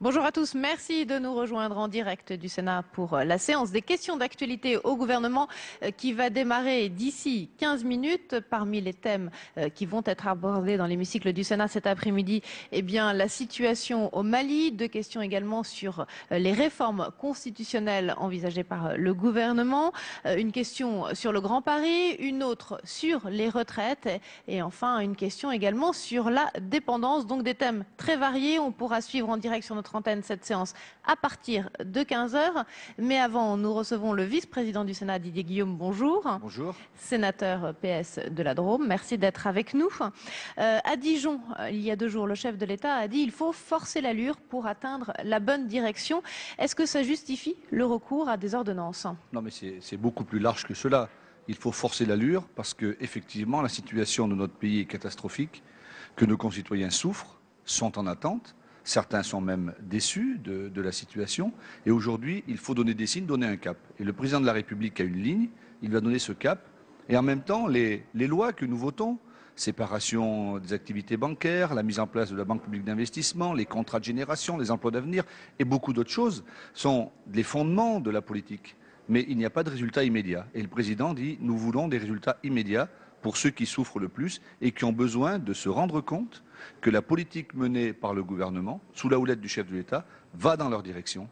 Bonjour à tous, merci de nous rejoindre en direct du Sénat pour la séance des questions d'actualité au gouvernement qui va démarrer d'ici 15 minutes. Parmi les thèmes qui vont être abordés dans l'hémicycle du Sénat cet après-midi, eh bien, la situation au Mali, deux questions également sur les réformes constitutionnelles envisagées par le gouvernement, une question sur le Grand Paris, une autre sur les retraites et enfin une question également sur la dépendance. Donc des thèmes très variés, on pourra suivre en direct sur notre antenne cette séance à partir de 15 h. Mais avant, nous recevons le vice-président du Sénat, Didier Guillaume. Bonjour. Bonjour. Sénateur PS de la Drôme, merci d'être avec nous. À Dijon, il y a 2 jours, le chef de l'État a dit qu'il faut forcer l'allure pour atteindre la bonne direction. Est-ce que ça justifie le recours à des ordonnances? Non, mais c'est beaucoup plus large que cela. Il faut forcer l'allure parce que, effectivement, la situation de notre pays est catastrophique, que nos concitoyens souffrent, sont en attente. Certains sont même déçus de la situation. Et aujourd'hui, il faut donner des signes, donner un cap. Et le président de la République a une ligne, il va donner ce cap. Et en même temps, les lois que nous votons, séparation des activités bancaires, la mise en place de la Banque publique d'investissement, les contrats de génération, les emplois d'avenir et beaucoup d'autres choses sont les fondements de la politique. Mais il n'y a pas de résultats immédiats. Et le président dit, nous voulons des résultats immédiats pour ceux qui souffrent le plus et qui ont besoin de se rendre compte que la politique menée par le gouvernement, sous la houlette du chef de l'État, va dans leur direction.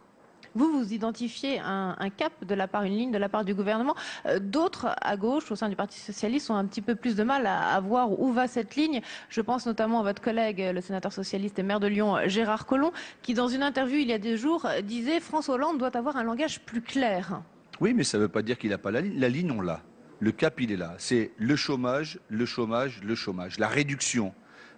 Vous identifiez un cap de la part, une ligne de la part du gouvernement. D'autres, à gauche, au sein du Parti socialiste, ont un petit peu plus de mal à voir où va cette ligne. Je pense notamment à votre collègue, le sénateur socialiste et maire de Lyon, Gérard Collomb, qui, dans une interview il y a des jours, disait « François Hollande doit avoir un langage plus clair ». Oui, mais ça ne veut pas dire qu'il n'a pas la ligne. La ligne, on l'a. Le cap, il est là. C'est le chômage, le chômage, le chômage. La réduction,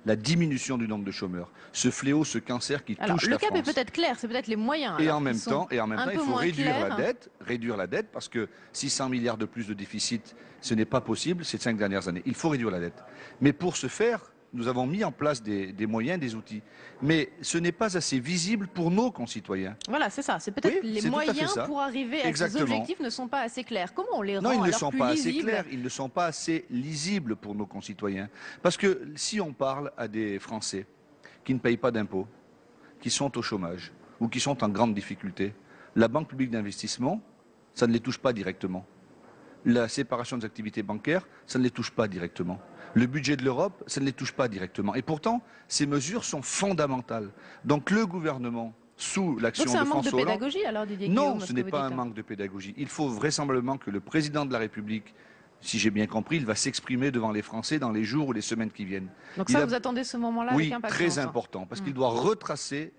la diminution du nombre de chômeurs. Ce fléau, ce cancer qui touche la France. Le cap est peut-être clair, c'est peut-être les moyens. Et en même temps, il faut réduire la dette, parce que 600 milliards de plus de déficit, ce n'est pas possible ces 5 dernières années. Il faut réduire la dette. Mais pour ce faire, nous avons mis en place des moyens, des outils. Mais ce n'est pas assez visible pour nos concitoyens. Voilà, c'est ça. C'est peut-être les moyens pour arriver à ces objectifs ne sont pas assez clairs. Comment on les rend alors plus lisibles ? Non, ils ne sont pas assez clairs, ils ne sont pas assez lisibles pour nos concitoyens. Parce que si on parle à des Français qui ne payent pas d'impôts, qui sont au chômage ou qui sont en grande difficulté, la Banque publique d'investissement, ça ne les touche pas directement. La séparation des activités bancaires, ça ne les touche pas directement. Le budget de l'Europe, ça ne les touche pas directement. Et pourtant, ces mesures sont fondamentales. Donc le gouvernement, sous l'action de François Hollande... Donc c'est un manque de pédagogie alors, Didier Guillaume? Non, ce n'est pas un manque de pédagogie. Il faut vraisemblablement que le président de la République, si j'ai bien compris, il va s'exprimer devant les Français dans les jours ou les semaines qui viennent. Donc ça, vous attendez ce moment-là avec impatience? Oui, très important, parce qu'il doit retracer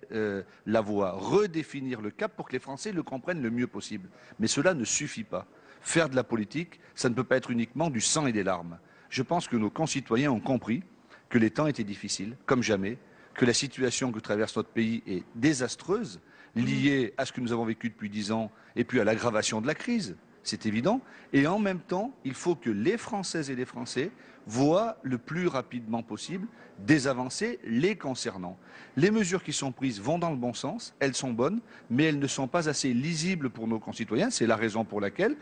la voie, redéfinir le cap pour que les Français le comprennent le mieux possible. Mais cela ne suffit pas. Faire de la politique, ça ne peut pas être uniquement du sang et des larmes. Je pense que nos concitoyens ont compris que les temps étaient difficiles, comme jamais, que la situation que traverse notre pays est désastreuse, liée à ce que nous avons vécu depuis 10 ans et puis à l'aggravation de la crise, c'est évident. Et en même temps, il faut que les Françaises et les Français voient le plus rapidement possible des avancées les concernant. Les mesures qui sont prises vont dans le bon sens, elles sont bonnes, mais elles ne sont pas assez lisibles pour nos concitoyens. C'est la raison pour laquelle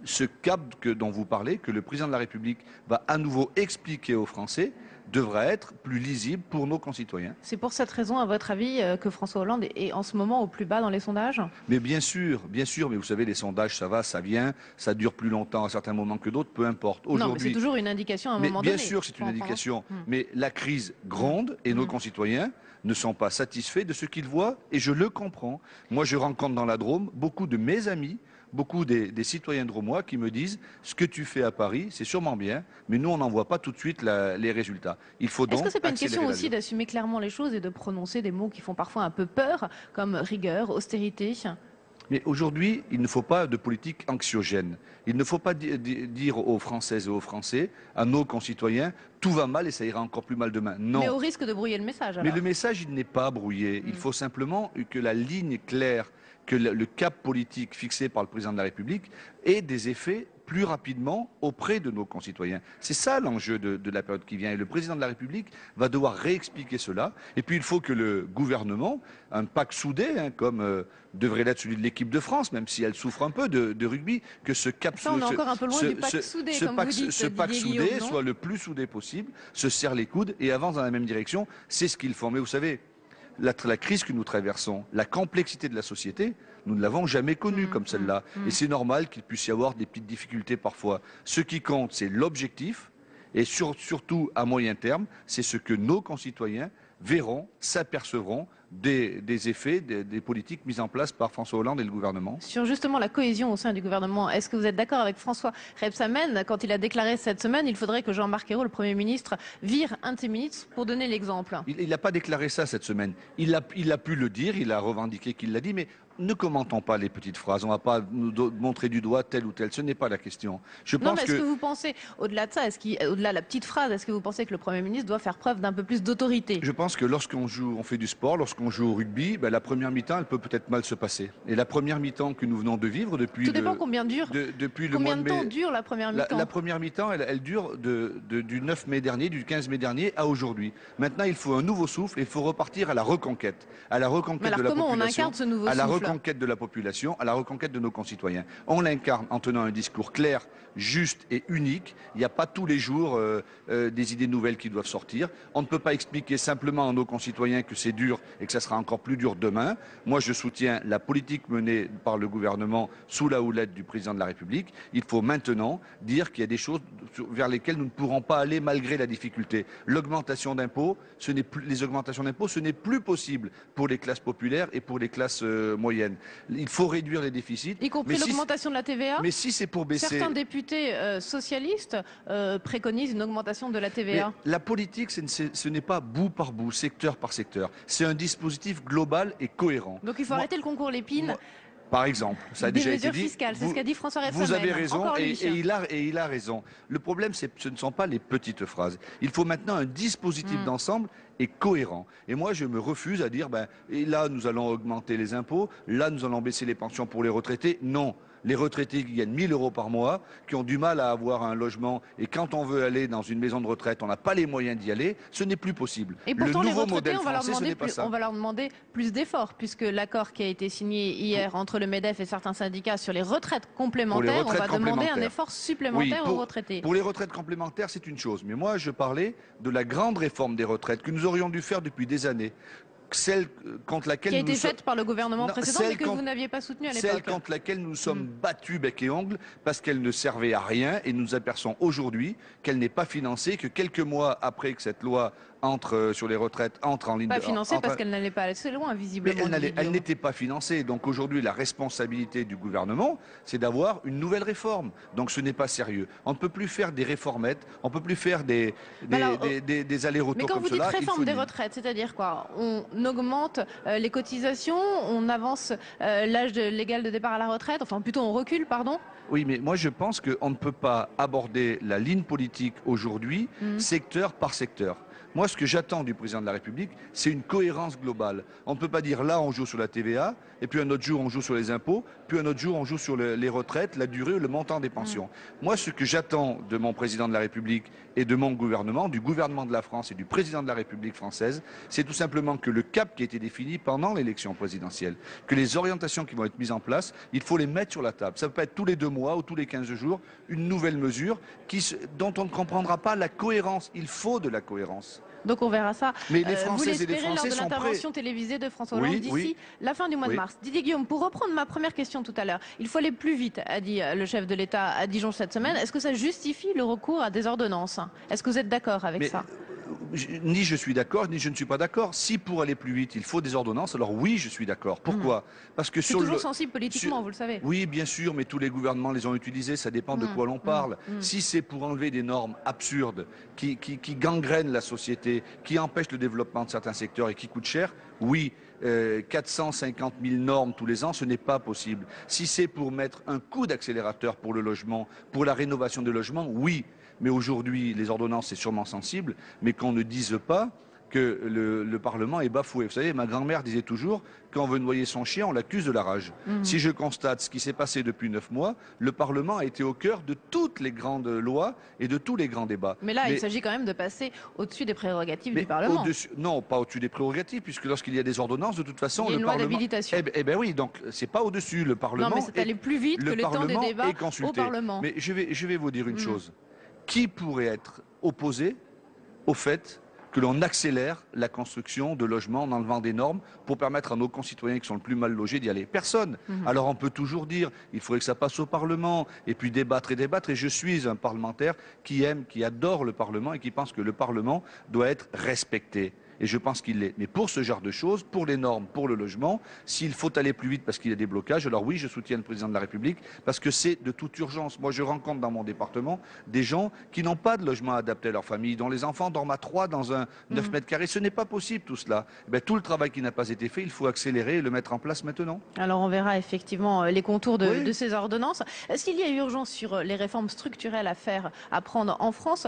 ce cap dont vous parlez, que le président de la République va à nouveau expliquer aux Français, devra être plus lisible pour nos concitoyens. C'est pour cette raison, à votre avis, que François Hollande est en ce moment au plus bas dans les sondages? Mais bien sûr, mais vous savez, les sondages, ça va, ça vient, ça dure plus longtemps à certains moments que d'autres, peu importe. Non, mais c'est toujours une indication à un moment donné. Bien sûr, c'est une indication, mais la crise gronde et nos concitoyens ne sont pas satisfaits de ce qu'ils voient, et je le comprends. Moi, je rencontre dans la Drôme beaucoup de mes amis, beaucoup des citoyens drômois qui me disent « ce que tu fais à Paris, c'est sûrement bien, mais nous, on n'en voit pas tout de suite les résultats. » Il faut donc Est-ce que ce n'est pas une question aussi d'assumer clairement les choses et de prononcer des mots qui font parfois un peu peur, comme rigueur, austérité? Mais aujourd'hui, il ne faut pas de politique anxiogène. Il ne faut pas dire aux Françaises et aux Français, à nos concitoyens, tout va mal et ça ira encore plus mal demain. Non. Mais au risque de brouiller le message, alors. Mais le message, il n'est pas brouillé. Il faut simplement que la ligne claire, que le cap politique fixé par le président de la République ait des effets plus rapidement auprès de nos concitoyens. C'est ça l'enjeu de la période qui vient. Et le président de la République va devoir réexpliquer cela. Et puis il faut que le gouvernement, un pack soudé, comme devrait l'être celui de l'équipe de France, même si elle souffre un peu de rugby, que ce cap ça, on est encore un peu loin du pack soudé, comme vous dites, ce pack soudé soit le plus soudé possible, se serre les coudes et avance dans la même direction. C'est ce qu'ils font. Mais vous savez, la crise que nous traversons, la complexité de la société, nous ne l'avons jamais connue comme celle-là. Et c'est normal qu'il puisse y avoir des petites difficultés parfois. Ce qui compte, c'est l'objectif, et surtout à moyen terme, c'est ce que nos concitoyens verront, s'apercevront des effets des politiques mises en place par François Hollande et le gouvernement. Sur justement la cohésion au sein du gouvernement, est-ce que vous êtes d'accord avec François Rebsamen quand il a déclaré cette semaine il faudrait que Jean-Marc Ayrault, le Premier ministre, vire un de ses ministres pour donner l'exemple? Il n'a pas déclaré ça cette semaine. Il a pu le dire, il a revendiqué qu'il l'a dit, mais ne commentons pas les petites phrases. On ne va pas nous montrer du doigt tel ou tel. Ce n'est pas la question. Non, mais est-ce que vous pensez, au-delà de ça, au-delà de la petite phrase, est-ce que vous pensez que le Premier ministre doit faire preuve d'un peu plus d'autorité? Je pense que lorsqu'on joue, on fait du sport, lorsqu'on joue au rugby, la première mi-temps, elle peut peut-être mal se passer. Et la première mi-temps que nous venons de vivre depuis... Tout dépend combien dure. Depuis le Combien mois de temps dure la première mi-temps? La première mi-temps, elle dure du 9 mai dernier, du 15 mai dernier à aujourd'hui. Maintenant, il faut un nouveau souffle, il faut repartir à la reconquête. À la reconquête de la population. Comment on incarne ce nouveau souffle? À la reconquête de la population, à la reconquête de nos concitoyens. On l'incarne en tenant un discours clair, juste et unique. Il n'y a pas tous les jours des idées nouvelles qui doivent sortir. On ne peut pas expliquer simplement à nos concitoyens que c'est dur et que ça sera encore plus dur demain. Moi, je soutiens la politique menée par le gouvernement sous la houlette du président de la République. Il faut maintenant dire qu'il y a des choses vers lesquelles nous ne pourrons pas aller malgré la difficulté. L'augmentation d'impôts, les augmentations d'impôts, ce n'est plus possible pour les classes populaires et pour les classes moyennes. Il faut réduire les déficits. Y compris l'augmentation de la TVA. Mais si c'est pour baisser... Certains députés socialistes préconisent une augmentation de la TVA. Mais la politique, ce n'est pas bout par bout, secteur par secteur. C'est un dispositif global et cohérent. Donc il faut arrêter le concours Lépine. Par exemple, ça a déjà été dit. Fiscales, c'est ce qu'a dit François Rebsamen. Vous avez raison et il a raison. Le problème, ce ne sont pas les petites phrases. Il faut maintenant un dispositif d'ensemble et cohérent. Et moi, je me refuse à dire, et là, nous allons augmenter les impôts, là, nous allons baisser les pensions pour les retraités. Non. Les retraités qui gagnent 1 000 € par mois, qui ont du mal à avoir un logement, et quand on veut aller dans une maison de retraite, on n'a pas les moyens d'y aller, ce n'est plus possible. Et pourtant, le les nouveau retraités, modèle français, ce n'est pas ça. on va leur demander plus d'efforts, puisque l'accord qui a été signé hier entre le MEDEF et certains syndicats sur les retraites complémentaires, on va demander un effort supplémentaire aux retraités. Pour les retraites complémentaires, c'est une chose. Mais moi, je parlais de la grande réforme des retraites que nous aurions dû faire depuis des années. Celle contre laquelle qui a été faite par le gouvernement précédent, mais que vous n'aviez pas soutenue à l'époque. Celle contre laquelle nous sommes battus bec et ongle parce qu'elle ne servait à rien et nous apercevons aujourd'hui qu'elle n'est pas financée, que quelques mois après que cette loi sur les retraites entre en ligne de... Pas financée parce qu'elle n'allait pas assez loin, visiblement. Mais elle n'était pas financée. Donc aujourd'hui, la responsabilité du gouvernement, c'est d'avoir une nouvelle réforme. Donc ce n'est pas sérieux. On ne peut plus faire des réformettes, on ne peut plus faire des allers-retours comme cela. Mais quand vous dites réforme des retraites, c'est-à-dire quoi? On augmente les cotisations, on avance l'âge légal de départ à la retraite, enfin plutôt on recule, pardon? Oui, mais moi je pense qu'on ne peut pas aborder la ligne politique aujourd'hui, secteur par secteur. Moi, ce que j'attends du président de la République, c'est une cohérence globale. On ne peut pas dire là, on joue sur la TVA, et puis un autre jour, on joue sur les impôts, puis un autre jour, on joue sur les retraites, la durée ou le montant des pensions. Moi, ce que j'attends de mon président de la République et de mon gouvernement, du gouvernement de la France et du président de la République française, c'est tout simplement que le cap qui a été défini pendant l'élection présidentielle, que les orientations qui vont être mises en place, il faut les mettre sur la table. Ça ne peut pas être tous les 2 mois ou tous les 15 jours, une nouvelle mesure dont on ne comprendra pas la cohérence. Il faut de la cohérence. Donc on verra ça. Mais les Françaises et les Français lors de l'intervention télévisée de François Hollande d'ici la fin du mois de mars. Didier Guillaume, pour reprendre ma première question tout à l'heure, il faut aller plus vite, a dit le chef de l'État à Dijon cette semaine. Est-ce que ça justifie le recours à des ordonnances? Est-ce que vous êtes d'accord avec ça? Ni je suis d'accord, ni je ne suis pas d'accord. Si pour aller plus vite, il faut des ordonnances, alors oui, je suis d'accord. Pourquoi? Parce que c'est toujours sensible politiquement, vous le savez. Oui, bien sûr, mais tous les gouvernements les ont utilisés, ça dépend de quoi l'on parle. Si c'est pour enlever des normes absurdes qui gangrènent la société, qui empêchent le développement de certains secteurs et qui coûtent cher, oui. 450 000 normes tous les ans, ce n'est pas possible. Si c'est pour mettre un coup d'accélérateur pour le logement, pour la rénovation des logements, oui. Mais aujourd'hui, les ordonnances, c'est sûrement sensible, mais qu'on ne dise pas que le Parlement est bafoué. Vous savez, ma grand-mère disait toujours, quand on veut noyer son chien, on l'accuse de la rage. Si je constate ce qui s'est passé depuis 9 mois, le Parlement a été au cœur de toutes les grandes lois et de tous les grands débats. Mais là, il s'agit quand même de passer au-dessus des prérogatives du Parlement. Non, pas au-dessus des prérogatives, puisque lorsqu'il y a des ordonnances, de toute façon, il y a une loi d'habilitation. Eh bien oui, donc c'est pas au-dessus, le Parlement. Non, mais c'est aller plus vite que le temps des débats au Parlement. Mais je vais vous dire une chose. Qui pourrait être opposé au fait que l'on accélère la construction de logements en enlevant des normes pour permettre à nos concitoyens qui sont le plus mal logés d'y aller. Personne. Alors on peut toujours dire, il faudrait que ça passe au Parlement, et puis débattre et débattre. Et je suis un parlementaire qui aime, qui adore le Parlement et qui pense que le Parlement doit être respecté. Et je pense qu'il l'est. Mais pour ce genre de choses, pour les normes, pour le logement, s'il faut aller plus vite parce qu'il y a des blocages, alors oui, je soutiens le président de la République parce que c'est de toute urgence. Moi, je rencontre dans mon département des gens qui n'ont pas de logement adapté à leur famille, dont les enfants dorment à 3 dans un 9 mètres carrés. Ce n'est pas possible tout cela. Eh bien, tout le travail qui n'a pas été fait, il faut accélérer et le mettre en place maintenant. Alors on verra effectivement les contours de ces ordonnances. S'il y a urgence sur les réformes structurelles à faire, à prendre en France,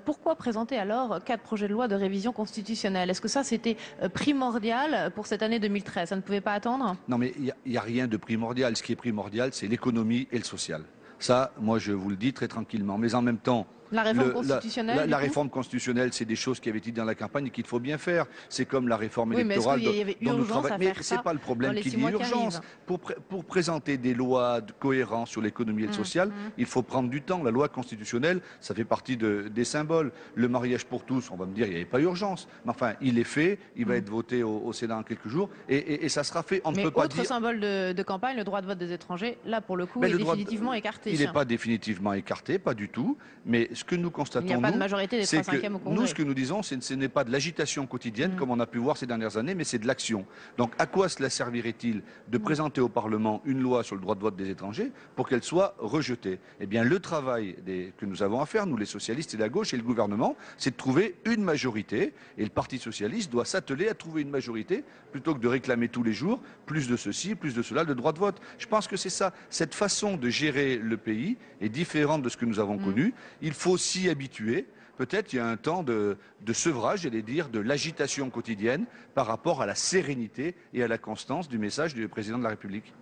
pourquoi présenter alors 4 projets de loi de révision constitutionnelle? Est-ce que ça c'était primordial pour cette année 2013? Ça ne pouvait pas attendre? Non, mais il n'y a rien de primordial. Ce qui est primordial, c'est l'économie et le social. Ça, moi, je vous le dis très tranquillement. Mais en même temps, la réforme constitutionnelle, la réforme constitutionnelle, c'est des choses qui avaient été dites dans la campagne et qu'il faut bien faire. C'est comme la réforme oui, électorale mais est-ce qu'il y avait dont nous urgence travaillons. Mais c'est pas le problème qu'il y ait urgence. Pour présenter des lois cohérentes sur l'économie et le social, il faut prendre du temps. La loi constitutionnelle, ça fait partie des symboles. Le mariage pour tous, on va me dire, il n'y avait pas urgence. Mais enfin, il est fait, il va être voté au Sénat en quelques jours et ça sera fait. On ne peut pas dire. Autre symbole de campagne, le droit de vote des étrangers, là pour le coup, est définitivement écarté. Il n'est pas définitivement écarté, pas du tout. Mais ce que nous constatons, il n'y a pas de majorité des 3/5 au Congrès. Nous, ce que nous disons, ce n'est pas de l'agitation quotidienne, comme on a pu voir ces dernières années, mais c'est de l'action. Donc, à quoi cela servirait-il de présenter au Parlement une loi sur le droit de vote des étrangers pour qu'elle soit rejetée? Eh bien, le travail que nous avons à faire, nous les socialistes et la gauche et le gouvernement, c'est de trouver une majorité. Et le Parti socialiste doit s'atteler à trouver une majorité plutôt que de réclamer tous les jours plus de ceci, plus de cela, le droit de vote. Je pense que c'est ça. Cette façon de gérer le pays est différente de ce que nous avons connu. Il faut s'y habituer. Peut-être il y a un temps de sevrage, j'allais dire, de l'agitation quotidienne par rapport à la sérénité et à la constance du message du président de la République.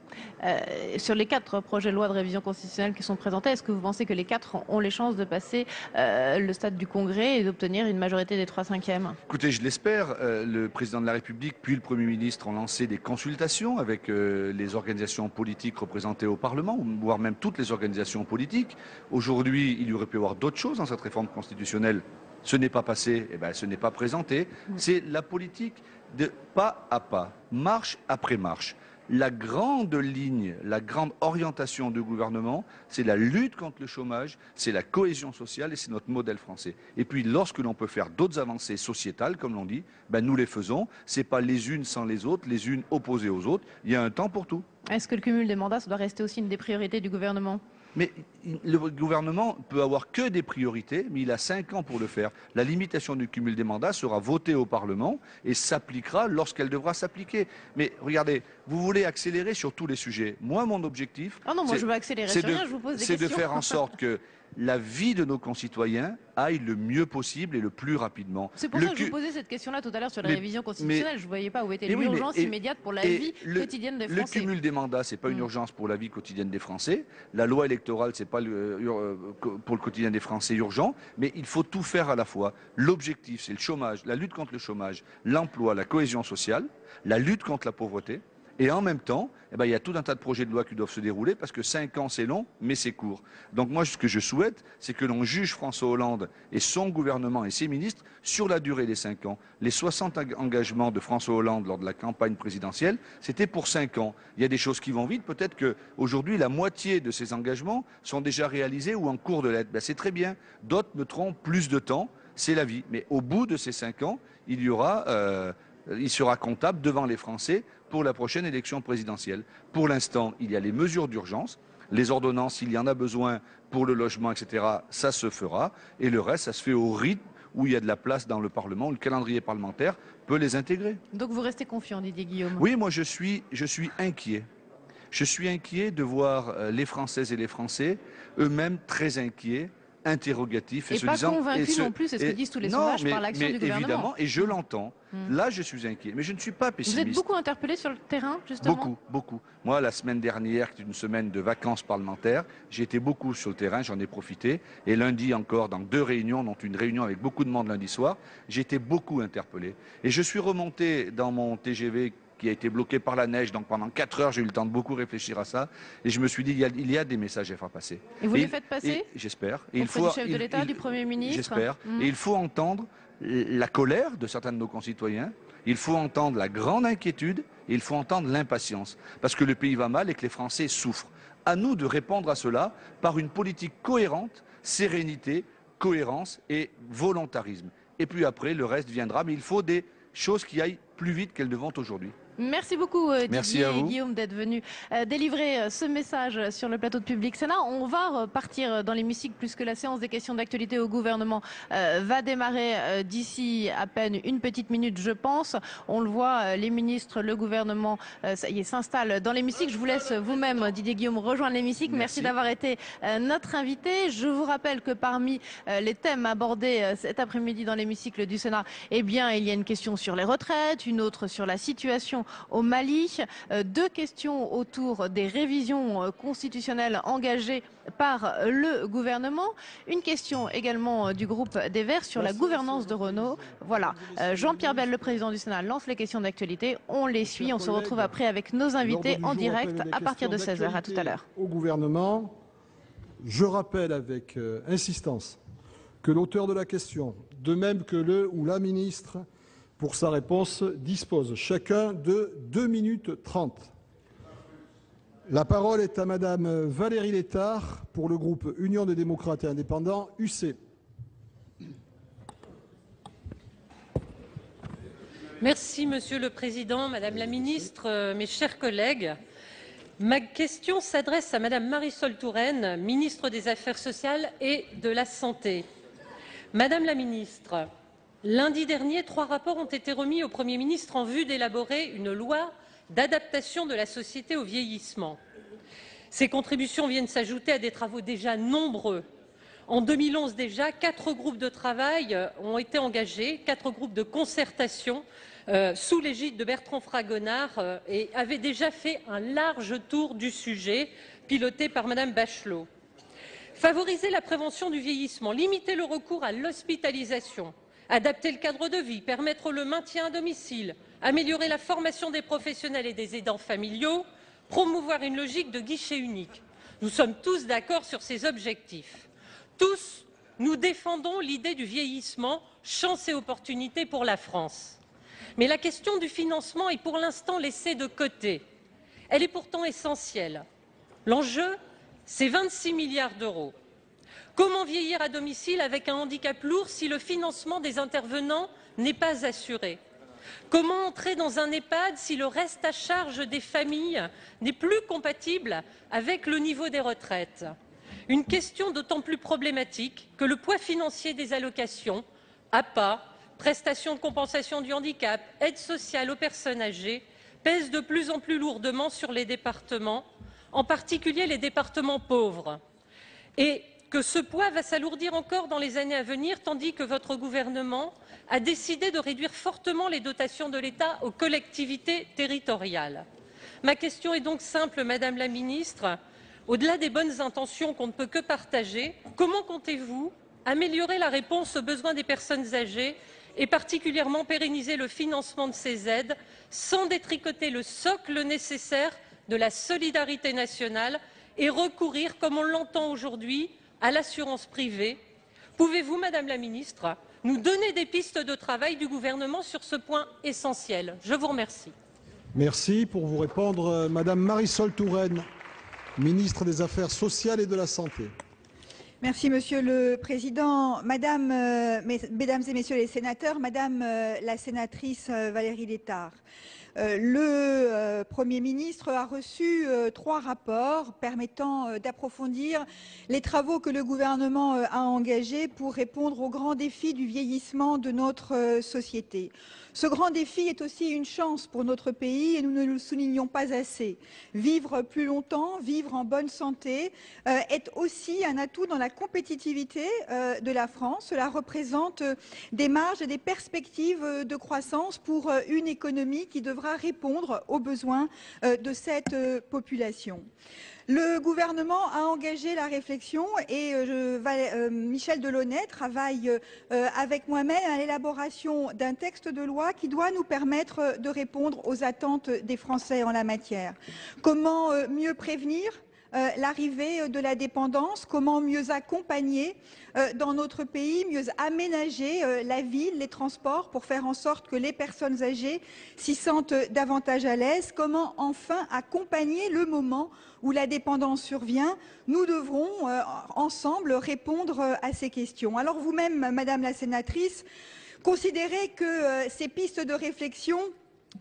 Sur les 4 projets de loi de révision constitutionnelle qui sont présentés, est-ce que vous pensez que les 4 ont les chances de passer le stade du Congrès et d'obtenir une majorité des 3/5? Écoutez, je l'espère. Le président de la République puis le Premier ministre ont lancé des consultations avec les organisations politiques représentées au Parlement, voire même toutes les organisations politiques. Aujourd'hui, il y aurait pu y avoir d'autres choses dans cette réforme constitutionnelle. Ce n'est pas passé, eh bien, ce n'est pas présenté. C'est la politique de pas à pas, marche après marche. La grande ligne, la grande orientation du gouvernement, c'est la lutte contre le chômage, c'est la cohésion sociale et c'est notre modèle français. Et puis, lorsque l'on peut faire d'autres avancées sociétales, comme l'on dit, ben nous les faisons. Ce n'est pas les unes sans les autres, les unes opposées aux autres. Il y a un temps pour tout. Est-ce que le cumul des mandats, ça doit rester aussi une des priorités du gouvernement? Mais le gouvernement peut avoir que des priorités, mais il a 5 ans pour le faire. La limitation du cumul des mandats sera votée au Parlement et s'appliquera lorsqu'elle devra s'appliquer. Mais regardez, vous voulez accélérer sur tous les sujets. Moi, mon objectif, moi je veux accélérer sur rien, je vous pose des questions. C'est de faire en sorte que la vie de nos concitoyens aille le mieux possible et le plus rapidement. C'est pour ça que je vous posais cette question-là tout à l'heure sur la révision constitutionnelle. Je ne voyais pas où était l'urgence immédiate pour la vie quotidienne des Français. Le cumul des mandats, ce n'est pas une urgence pour la vie quotidienne des Français. La loi électorale, ce n'est pas pour le quotidien des Français urgent. Mais il faut tout faire à la fois. L'objectif, c'est le chômage, la lutte contre le chômage, l'emploi, la cohésion sociale, la lutte contre la pauvreté. Et en même temps, il y a tout un tas de projets de loi qui doivent se dérouler parce que 5 ans c'est long, mais c'est court. Donc moi, ce que je souhaite, c'est que l'on juge François Hollande et son gouvernement et ses ministres sur la durée des 5 ans. Les 60 engagements de François Hollande lors de la campagne présidentielle, c'était pour 5 ans. Il y a des choses qui vont vite. Peut-être qu'aujourd'hui, la moitié de ces engagements sont déjà réalisés ou en cours de l'être. C'est très bien. D'autres mettront plus de temps. C'est la vie. Mais au bout de ces 5 ans, il sera comptable devant les Français pour la prochaine élection présidentielle. Pour l'instant, il y a les mesures d'urgence, les ordonnances, s'il y en a besoin pour le logement, etc., ça se fera. Et le reste, ça se fait au rythme où il y a de la place dans le Parlement, où le calendrier parlementaire peut les intégrer. Donc vous restez confiant, Didier Guillaume? Oui, moi je suis inquiet. Je suis inquiet de voir les Françaises et les Français eux-mêmes très inquiets, interrogatifs et se disant... Et pas convaincus non plus, c'est ce que disent tous les sondages par l'action du gouvernement. Évidemment, et je l'entends. Là, je suis inquiet. Mais je ne suis pas pessimiste. Vous êtes beaucoup interpellé sur le terrain, justement? Beaucoup, beaucoup. Moi, la semaine dernière, qui est une semaine de vacances parlementaires, j'ai été beaucoup sur le terrain, j'en ai profité. Et lundi encore, dans 2 réunions, dont une réunion avec beaucoup de monde lundi soir, j'ai été beaucoup interpellé. Et je suis remonté dans mon TGV qui a été bloqué par la neige, donc pendant 4 heures, j'ai eu le temps de beaucoup réfléchir à ça. Et je me suis dit, il y a des messages à faire passer. Et vous les faites passer? J'espère. Auprès du chef de l'État, du Premier ministre? J'espère. Et il faut entendre la colère de certains de nos concitoyens, il faut entendre la grande inquiétude et il faut entendre l'impatience. Parce que le pays va mal et que les Français souffrent. À nous de répondre à cela par une politique cohérente, sérénité, cohérence et volontarisme. Et puis après, le reste viendra. Mais il faut des choses qui aillent plus vite qu'elles ne vont aujourd'hui. Merci beaucoup Merci Didier à et vous. Guillaume d'être venus délivrer ce message sur le plateau de Public Sénat. On va repartir dans l'hémicycle puisque la séance des questions d'actualité au gouvernement va démarrer d'ici à peine une petite minute, je pense. On le voit, les ministres, le gouvernement, ça y est, s'installent dans l'hémicycle. Je vous laisse vous-même, Didier Guillaume, rejoindre l'hémicycle. Merci d'avoir été notre invité. Je vous rappelle que parmi les thèmes abordés cet après-midi dans l'hémicycle du Sénat, eh bien, il y a une question sur les retraites, une autre sur la situation au Mali, deux questions autour des révisions constitutionnelles engagées par le gouvernement, une question également du groupe des Verts sur la gouvernance de Renault. Voilà, Jean-Pierre Bel, le président du Sénat, lance les questions d'actualité. On les suit, on se retrouve après avec nos invités en direct à partir de 16h. À tout à l'heure. Au gouvernement, je rappelle avec insistance que l'auteur de la question, de même que le ou la ministre, pour sa réponse, dispose chacun de 2 minutes 30. La parole est à Madame Valérie Létard pour le groupe Union des démocrates et indépendants, UC. Merci Monsieur le Président, Madame la Ministre, mes chers collègues. Ma question s'adresse à Madame Marisol Touraine, ministre des Affaires sociales et de la Santé. Madame la Ministre, lundi dernier, 3 rapports ont été remis au Premier ministre en vue d'élaborer une loi d'adaptation de la société au vieillissement. Ces contributions viennent s'ajouter à des travaux déjà nombreux. En 2011 déjà, 4 groupes de travail ont été engagés, 4 groupes de concertation sous l'égide de Bertrand Fragonard et avaient déjà fait un large tour du sujet, piloté par Madame Bachelot. Favoriser la prévention du vieillissement, limiter le recours à l'hospitalisation, adapter le cadre de vie, permettre le maintien à domicile, améliorer la formation des professionnels et des aidants familiaux, promouvoir une logique de guichet unique. Nous sommes tous d'accord sur ces objectifs. Tous, nous défendons l'idée du vieillissement, chance et opportunité pour la France. Mais la question du financement est pour l'instant laissée de côté. Elle est pourtant essentielle. L'enjeu, c'est 26 milliards d'euros. Comment vieillir à domicile avec un handicap lourd si le financement des intervenants n'est pas assuré? Comment entrer dans un EHPAD si le reste à charge des familles n'est plus compatible avec le niveau des retraites? Une question d'autant plus problématique que le poids financier des allocations, APA, prestations de compensation du handicap, aide sociale aux personnes âgées, pèse de plus en plus lourdement sur les départements, en particulier les départements pauvres. Et que ce poids va s'alourdir encore dans les années à venir, tandis que votre gouvernement a décidé de réduire fortement les dotations de l'État aux collectivités territoriales. Ma question est donc simple, Madame la Ministre. Au-delà des bonnes intentions qu'on ne peut que partager, comment comptez-vous améliorer la réponse aux besoins des personnes âgées et particulièrement pérenniser le financement de ces aides sans détricoter le socle nécessaire de la solidarité nationale et recourir, comme on l'entend aujourd'hui, à l'assurance privée? Pouvez-vous, Madame la Ministre, nous donner des pistes de travail du gouvernement sur ce point essentiel? Je vous remercie. Merci. Pour vous répondre, Madame Marisol Touraine, ministre des Affaires sociales et de la Santé. Merci Monsieur le Président. Mesdames et Messieurs les sénateurs, Madame la sénatrice Valérie Létard, le Premier ministre a reçu 3 rapports permettant d'approfondir les travaux que le gouvernement a engagés pour répondre aux grands défis du vieillissement de notre société. Ce grand défi est aussi une chance pour notre pays et nous ne le soulignons pas assez. Vivre plus longtemps, vivre en bonne santé est aussi un atout dans la compétitivité de la France. Cela représente des marges et des perspectives de croissance pour une économie qui devra répondre aux besoins de cette population. Le gouvernement a engagé la réflexion et Michel Delaunay travaille avec moi-même à l'élaboration d'un texte de loi qui doit nous permettre de répondre aux attentes des Français en la matière. Comment mieux prévenir ? l'arrivée de la dépendance, comment mieux accompagner dans notre pays, mieux aménager la ville, les transports pour faire en sorte que les personnes âgées s'y sentent davantage à l'aise, comment enfin accompagner le moment où la dépendance survient. Nous devrons ensemble répondre à ces questions. Alors vous-même, Madame la sénatrice, considérez que ces pistes de réflexion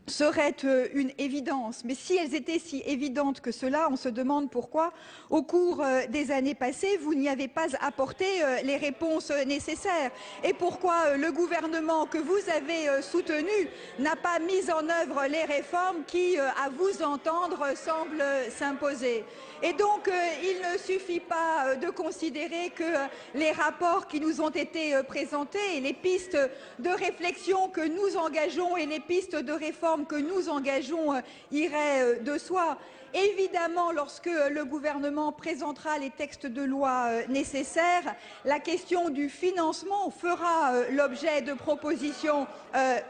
serait une évidence. Mais si elles étaient si évidentes que cela, on se demande pourquoi, au cours des années passées, vous n'y avez pas apporté les réponses nécessaires. Et pourquoi le gouvernement que vous avez soutenu n'a pas mis en œuvre les réformes qui, à vous entendre, semblent s'imposer. Et donc, il ne suffit pas de considérer que les rapports qui nous ont été présentés et les pistes de réflexion que nous engageons et les pistes de réforme que nous engageons iraient de soi. Évidemment, lorsque le gouvernement présentera les textes de loi nécessaires, la question du financement fera l'objet de propositions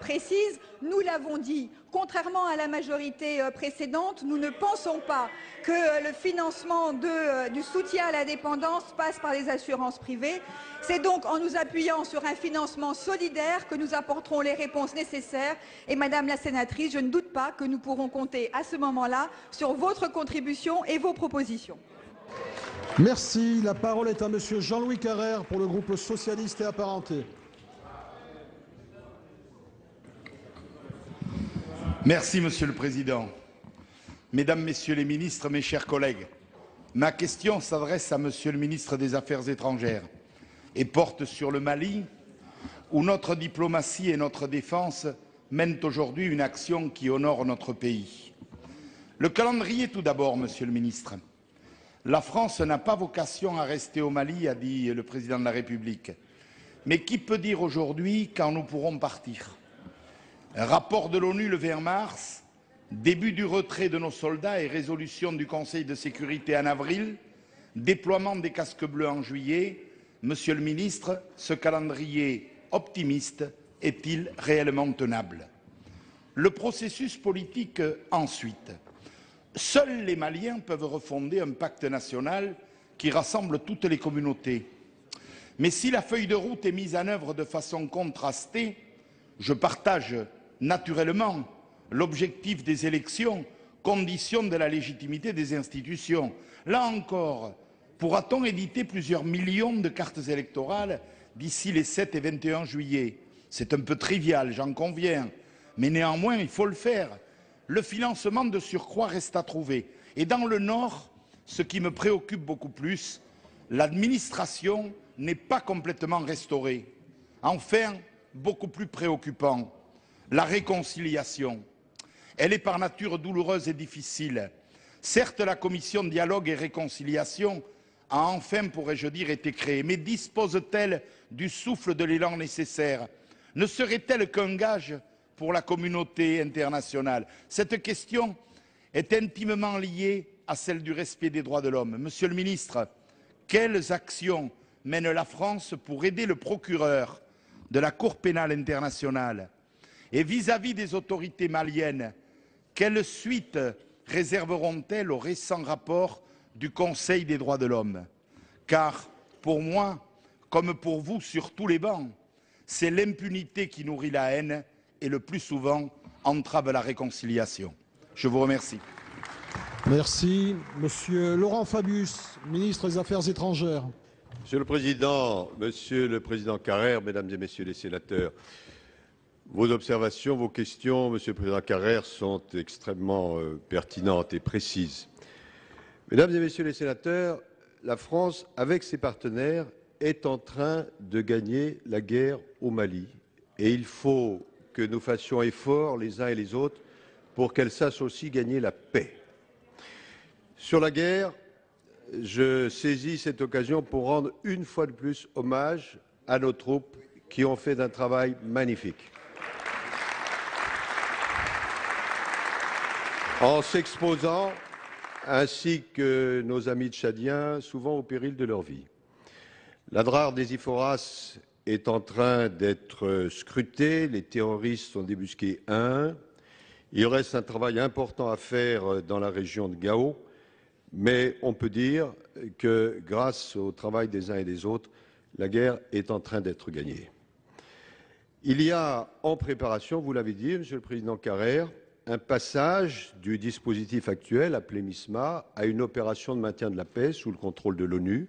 précises. Nous l'avons dit, contrairement à la majorité précédente, nous ne pensons pas que le financement du soutien à la dépendance passe par les assurances privées. C'est donc en nous appuyant sur un financement solidaire que nous apporterons les réponses nécessaires. Et Madame la sénatrice, je ne doute pas que nous pourrons compter à ce moment-là sur votre contribution et vos propositions. Merci. La parole est à Monsieur Jean-Louis Carrère pour le groupe socialiste et apparentés. Merci, Monsieur le Président. Mesdames, Messieurs les ministres, mes chers collègues, ma question s'adresse à Monsieur le ministre des Affaires étrangères et porte sur le Mali, où notre diplomatie et notre défense mènent aujourd'hui une action qui honore notre pays. Le calendrier tout d'abord, Monsieur le ministre. La France n'a pas vocation à rester au Mali, a dit le Président de la République. Mais qui peut dire aujourd'hui quand nous pourrons partir ? Un rapport de l'ONU le 20 mars, début du retrait de nos soldats et résolution du Conseil de sécurité en avril, déploiement des casques bleus en juillet. Monsieur le ministre, ce calendrier optimiste est-il réellement tenable? Le processus politique ensuite. Seuls les Maliens peuvent refonder un pacte national qui rassemble toutes les communautés. Mais si la feuille de route est mise en œuvre de façon contrastée, je partage naturellement l'objectif des élections, condition de la légitimité des institutions. Là encore, pourra-t-on éditer plusieurs millions de cartes électorales d'ici les 7 et 21 juillet? C'est un peu trivial, j'en conviens, mais néanmoins, il faut le faire. Le financement de surcroît reste à trouver. Et dans le Nord, ce qui me préoccupe beaucoup plus, l'administration n'est pas complètement restaurée. Enfin, beaucoup plus préoccupant, la réconciliation. Elle est par nature douloureuse et difficile. Certes, la commission dialogue et réconciliation a enfin, pourrais-je dire, été créée, mais dispose-t-elle du souffle de l'élan nécessaire? Ne serait-elle qu'un gage pour la communauté internationale? Cette question est intimement liée à celle du respect des droits de l'homme. Monsieur le ministre, quelles actions mène la France pour aider le procureur de la Cour pénale internationale? Et vis-à-vis des autorités maliennes, quelle suite réserveront-elles au récent rapport du Conseil des droits de l'homme? Car, pour moi, comme pour vous sur tous les bancs, c'est l'impunité qui nourrit la haine et le plus souvent entrave la réconciliation. Je vous remercie. Merci. Monsieur Laurent Fabius, ministre des Affaires étrangères. Monsieur le Président Carrère, Mesdames et Messieurs les sénateurs, vos observations, vos questions, Monsieur le Président Carrère, sont extrêmement pertinentes et précises. Mesdames et Messieurs les sénateurs, la France, avec ses partenaires, est en train de gagner la guerre au Mali. Et il faut que nous fassions effort, les uns et les autres, pour qu'elle sache aussi gagner la paix. Sur la guerre, je saisis cette occasion pour rendre une fois de plus hommage à nos troupes qui ont fait un travail magnifique. En s'exposant, ainsi que nos amis tchadiens, souvent au péril de leur vie. La DRAR des Iphoras est en train d'être scrutée, les terroristes ont débusqué un. Il reste un travail important à faire dans la région de Gao, Mais on peut dire que grâce au travail des uns et des autres, la guerre est en train d'être gagnée. Il y a en préparation, vous l'avez dit, Monsieur le Président Carrère, un passage du dispositif actuel, appelé MISMA, à une opération de maintien de la paix sous le contrôle de l'ONU.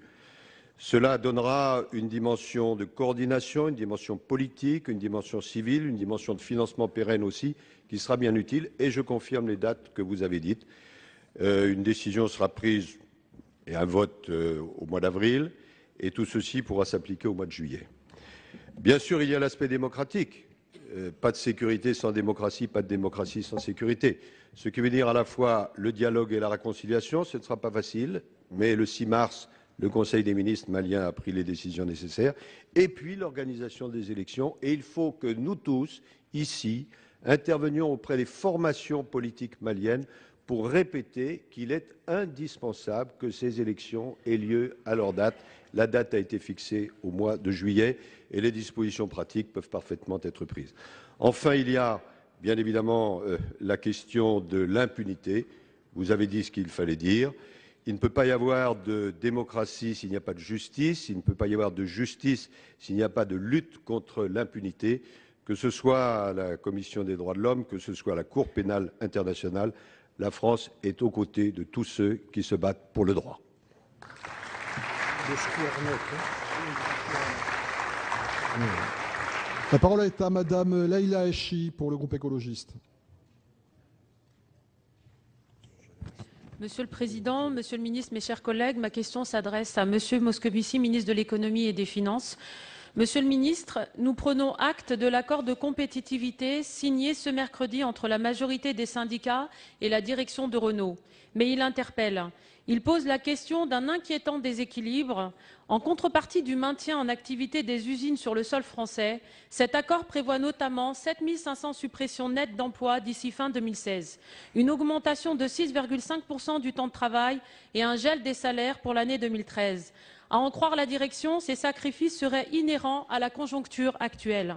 Cela donnera une dimension de coordination, une dimension politique, une dimension civile, une dimension de financement pérenne aussi, qui sera bien utile. Et je confirme les dates que vous avez dites. Une décision sera prise et un vote au mois d'avril, et tout ceci pourra s'appliquer au mois de juillet. Bien sûr, il y a l'aspect démocratique. Pas de sécurité sans démocratie, pas de démocratie sans sécurité. Ce qui veut dire à la fois le dialogue et la réconciliation. Ce ne sera pas facile, mais le 6 mars, le Conseil des ministres malien a pris les décisions nécessaires. Et puis l'organisation des élections. Et il faut que nous tous, ici, intervenions auprès des formations politiques maliennes pour répéter qu'il est indispensable que ces élections aient lieu à leur date. La date a été fixée au mois de juillet et les dispositions pratiques peuvent parfaitement être prises. Enfin, il y a bien évidemment la question de l'impunité. Vous avez dit ce qu'il fallait dire. Il ne peut pas y avoir de démocratie s'il n'y a pas de justice. Il ne peut pas y avoir de justice s'il n'y a pas de lutte contre l'impunité, que ce soit à la Commission des droits de l'homme, que ce soit à la Cour pénale internationale. La France est aux côtés de tous ceux qui se battent pour le droit. La parole est à Madame Leïla Echi pour le groupe écologiste. Monsieur le Président, Monsieur le Ministre, mes chers collègues, ma question s'adresse à Monsieur Moscovici, ministre de l'Économie et des Finances. Monsieur le Ministre, nous prenons acte de l'accord de compétitivité signé ce mercredi entre la majorité des syndicats et la direction de Renault. Mais il interpelle. Il pose la question d'un inquiétant déséquilibre. En contrepartie du maintien en activité des usines sur le sol français, cet accord prévoit notamment 7 500 suppressions nettes d'emplois d'ici fin 2016, une augmentation de 6,5% du temps de travail et un gel des salaires pour l'année 2013. À en croire la direction, ces sacrifices seraient inhérents à la conjoncture actuelle.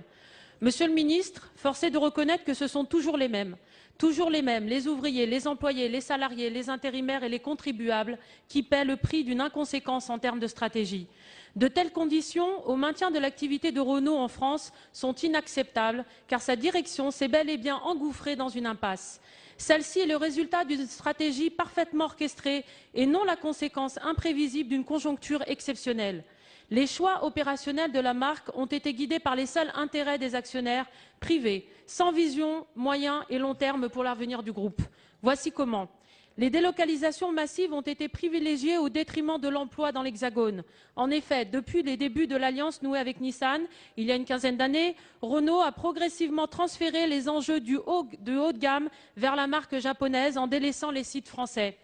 Monsieur le ministre, force est de reconnaître que ce sont toujours les mêmes, les ouvriers, les employés, les salariés, les intérimaires et les contribuables qui paient le prix d'une inconséquence en termes de stratégie. De telles conditions au maintien de l'activité de Renault en France sont inacceptables car sa direction s'est bel et bien engouffrée dans une impasse. Celle-ci est le résultat d'une stratégie parfaitement orchestrée et non la conséquence imprévisible d'une conjoncture exceptionnelle. Les choix opérationnels de la marque ont été guidés par les seuls intérêts des actionnaires privés, sans vision, moyen et long terme pour l'avenir du groupe. Voici comment. Les délocalisations massives ont été privilégiées au détriment de l'emploi dans l'Hexagone. En effet, depuis les débuts de l'alliance nouée avec Nissan, il y a une quinzaine d'années, Renault a progressivement transféré les enjeux de haut de gamme vers la marque japonaise en délaissant les sites français.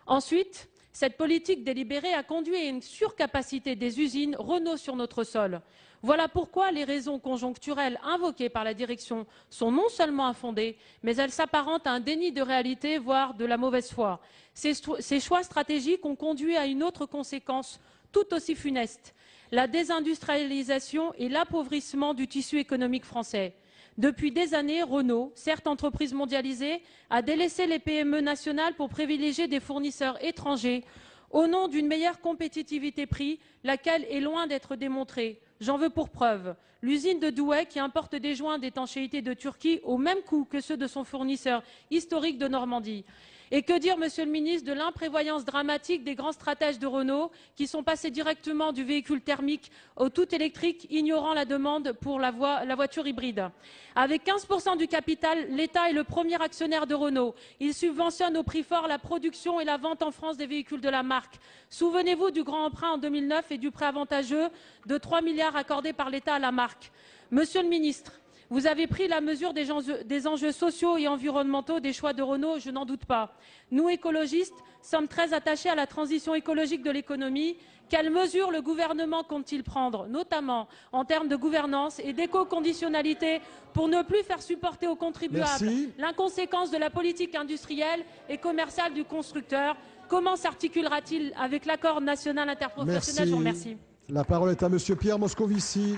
Ensuite, cette politique délibérée a conduit à une surcapacité des usines Renault sur notre sol. Voilà pourquoi les raisons conjoncturelles invoquées par la direction sont non seulement infondées, mais elles s'apparentent à un déni de réalité, voire de la mauvaise foi. Ces choix stratégiques ont conduit à une autre conséquence tout aussi funeste, la désindustrialisation et l'appauvrissement du tissu économique français. Depuis des années, Renault, certes entreprise mondialisée, a délaissé les PME nationales pour privilégier des fournisseurs étrangers au nom d'une meilleure compétitivité-prix, laquelle est loin d'être démontrée. J'en veux pour preuve l'usine de Douai qui importe des joints d'étanchéité de Turquie au même coût que ceux de son fournisseur historique de Normandie. Et que dire, Monsieur le Ministre, de l'imprévoyance dramatique des grands stratèges de Renault qui sont passés directement du véhicule thermique au tout électrique, ignorant la demande pour la voiture hybride. Avec 15% du capital, l'État est le premier actionnaire de Renault. Il subventionne au prix fort la production et la vente en France des véhicules de la marque. Souvenez-vous du grand emprunt en 2009 et du prêt avantageux de 3 milliards accordés par l'État à la marque. Monsieur le Ministre, vous avez pris la mesure des enjeux sociaux et environnementaux des choix de Renault, je n'en doute pas. Nous, écologistes, sommes très attachés à la transition écologique de l'économie. Quelles mesures le gouvernement compte-t-il prendre, notamment en termes de gouvernance et d'éco-conditionnalité, pour ne plus faire supporter aux contribuables l'inconséquence de la politique industrielle et commerciale du constructeur? Comment s'articulera-t-il avec l'accord national interprofessionnel? Je vous remercie. La parole est à Monsieur Pierre Moscovici,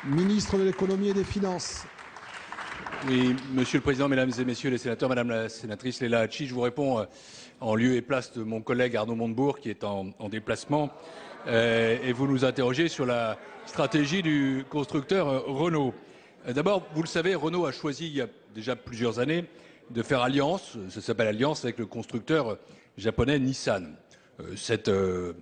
ministre de l'Économie et des Finances. Oui, Monsieur le Président, Mesdames et Messieurs les sénateurs, Madame la sénatrice Leïla Echi, je vous réponds en lieu et place de mon collègue Arnaud Montebourg qui est en déplacement. Et vous nous interrogez sur la stratégie du constructeur Renault. D'abord, vous le savez, Renault a choisi il y a déjà plusieurs années de faire alliance, ça s'appelle alliance, avec le constructeur japonais Nissan. Cette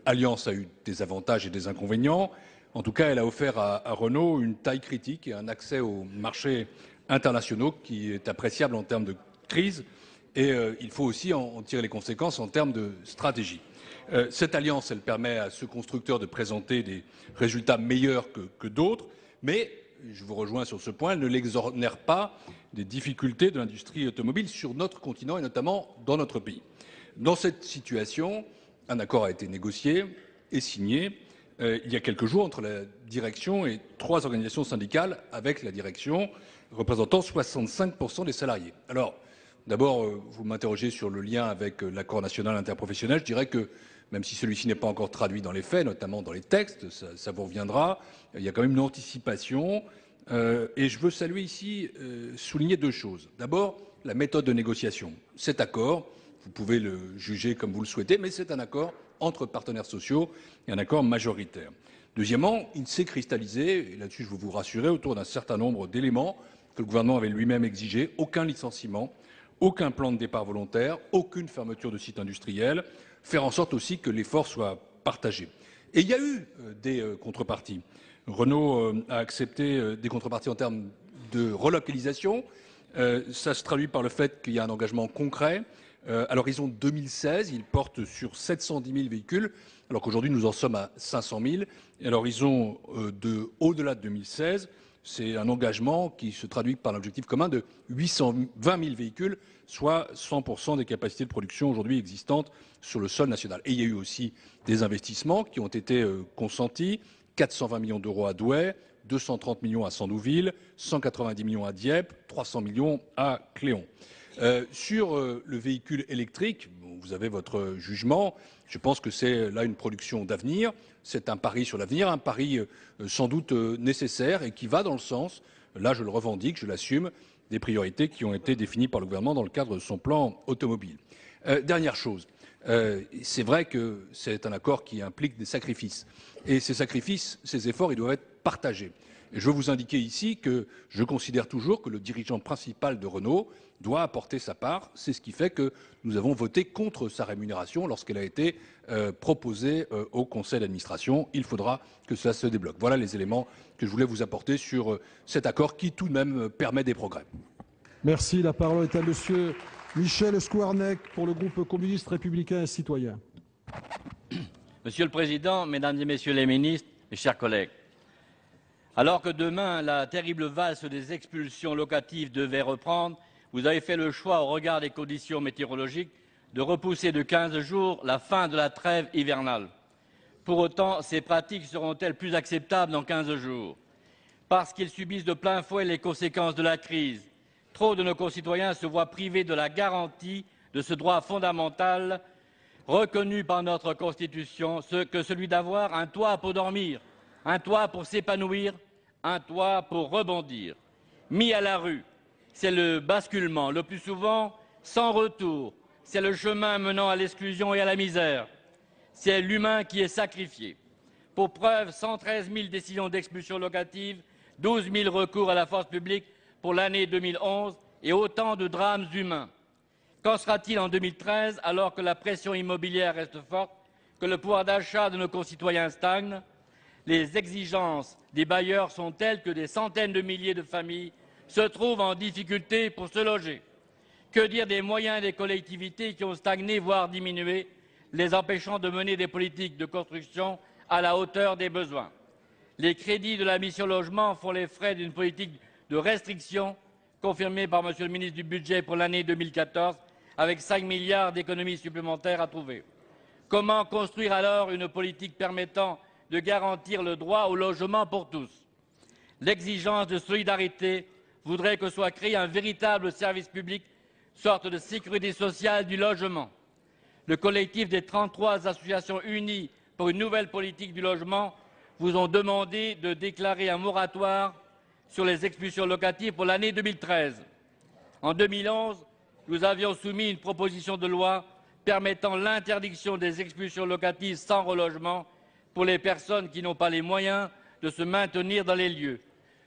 alliance a eu des avantages et des inconvénients. En tout cas, elle a offert à Renault une taille critique et un accès aux marchés internationaux qui est appréciable en termes de crise. Et il faut aussi en tirer les conséquences en termes de stratégie. Cette alliance, elle permet à ce constructeur de présenter des résultats meilleurs que d'autres, mais je vous rejoins sur ce point, elle ne l'exonère pas des difficultés de l'industrie automobile sur notre continent et notamment dans notre pays. Dans cette situation, un accord a été négocié et signé il y a quelques jours entre la direction et 3 organisations syndicales avec la direction représentant 65% des salariés. Alors, d'abord, vous m'interrogez sur le lien avec l'accord national interprofessionnel. Je dirais que même si celui-ci n'est pas encore traduit dans les faits, notamment dans les textes, ça vous reviendra, il y a quand même une anticipation. Et je veux saluer ici, souligner 2 choses. D'abord, la méthode de négociation. Cet accord, vous pouvez le juger comme vous le souhaitez, mais c'est un accord entre partenaires sociaux et un accord majoritaire. Deuxièmement, il s'est cristallisé, et là-dessus je veux vous rassurer, autour d'un certain nombre d'éléments que le gouvernement avait lui-même exigés. Aucun licenciement, aucun plan de départ volontaire, aucune fermeture de site industriel, faire en sorte aussi que l'effort soit partagé. Et il y a eu des contreparties. Renault a accepté des contreparties en termes de relocalisation. Ça se traduit par le fait qu'il y a un engagement concret. À l'horizon 2016, il porte sur 710 000 véhicules, alors qu'aujourd'hui nous en sommes à 500 000. Et à l'horizon au-delà de 2016, c'est un engagement qui se traduit par l'objectif commun de 820 000 véhicules, soit 100% des capacités de production aujourd'hui existantes sur le sol national. Et il y a eu aussi des investissements qui ont été consentis, 420 millions d'euros à Douai, 230 millions à Sandouville, 190 millions à Dieppe, 300 millions à Cléon. Sur le véhicule électrique, vous avez votre jugement. Je pense que c'est là une production d'avenir. C'est un pari sur l'avenir, un pari sans doute nécessaire et qui va dans le sens, là je le revendique, je l'assume, des priorités qui ont été définies par le gouvernement dans le cadre de son plan automobile. Dernière chose, c'est vrai que c'est un accord qui implique des sacrifices. Et ces sacrifices, ces efforts, ils doivent être partagés. Et je veux vous indiquer ici que je considère toujours que le dirigeant principal de Renault doit apporter sa part. C'est ce qui fait que nous avons voté contre sa rémunération lorsqu'elle a été proposée au conseil d'administration. Il faudra que cela se débloque. Voilà les éléments que je voulais vous apporter sur cet accord qui tout de même permet des progrès. Merci. La parole est à monsieur Michel Skwarnek pour le groupe communiste républicain et citoyen. Monsieur le Président, Mesdames et Messieurs les ministres, mes chers collègues, alors que demain la terrible valse des expulsions locatives devait reprendre, vous avez fait le choix, au regard des conditions météorologiques, de repousser de 15 jours la fin de la trêve hivernale. Pour autant, ces pratiques seront-elles plus acceptables dans 15 jours? Parce qu'ils subissent de plein fouet les conséquences de la crise, trop de nos concitoyens se voient privés de la garantie de ce droit fondamental reconnu par notre Constitution, que celui d'avoir un toit pour dormir, un toit pour s'épanouir, un toit pour rebondir. Mis à la rue, c'est le basculement, le plus souvent sans retour, c'est le chemin menant à l'exclusion et à la misère. C'est l'humain qui est sacrifié. Pour preuve, 113 000 décisions d'expulsion locative, 12 000 recours à la force publique pour l'année 2011 et autant de drames humains. Qu'en sera-t-il en 2013 alors que la pression immobilière reste forte, que le pouvoir d'achat de nos concitoyens stagne? Les exigences des bailleurs sont telles que des centaines de milliers de familles se trouvent en difficulté pour se loger. Que dire des moyens des collectivités qui ont stagné, voire diminué, les empêchant de mener des politiques de construction à la hauteur des besoins? Les crédits de la mission logement font les frais d'une politique de restriction confirmée par Monsieur le ministre du Budget pour l'année 2014, avec 5 milliards d'économies supplémentaires à trouver. Comment construire alors une politique permettant de garantir le droit au logement pour tous? L'exigence de solidarité voudrait que soit créé un véritable service public, sorte de sécurité sociale du logement. Le collectif des 33 associations unies pour une nouvelle politique du logement vous ont demandé de déclarer un moratoire sur les expulsions locatives pour l'année 2013. En 2011, nous avions soumis une proposition de loi permettant l'interdiction des expulsions locatives sans relogement pour les personnes qui n'ont pas les moyens de se maintenir dans les lieux.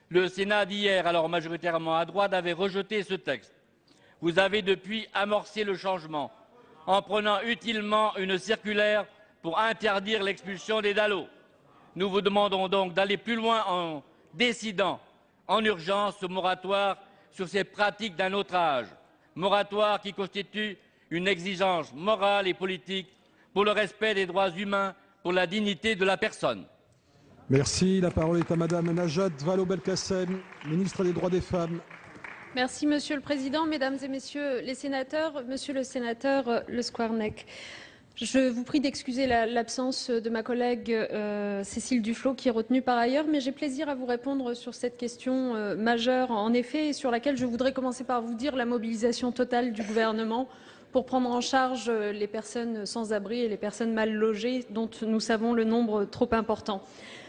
Le Sénat d'hier, alors majoritairement à droite, avait rejeté ce texte. Vous avez depuis amorcé le changement en prenant utilement une circulaire pour interdire l'expulsion des DALO. Nous vous demandons donc d'aller plus loin en décidant en urgence ce moratoire sur ces pratiques d'un autre âge, moratoire qui constitue une exigence morale et politique pour le respect des droits humains, pour la dignité de la personne. Merci. La parole est à Madame Najat Vallaud-Belkacem, ministre des Droits des Femmes. Merci Monsieur le Président, Mesdames et Messieurs les sénateurs. Monsieur le sénateur Le Squarnec, je vous prie d'excuser l'absence de ma collègue Cécile Duflot, qui est retenue par ailleurs, mais j'ai plaisir à vous répondre sur cette question majeure, en effet, et sur laquelle je voudrais commencer par vous dire la mobilisation totale du gouvernement pour prendre en charge les personnes sans abri et les personnes mal logées, dont nous savons le nombre trop important.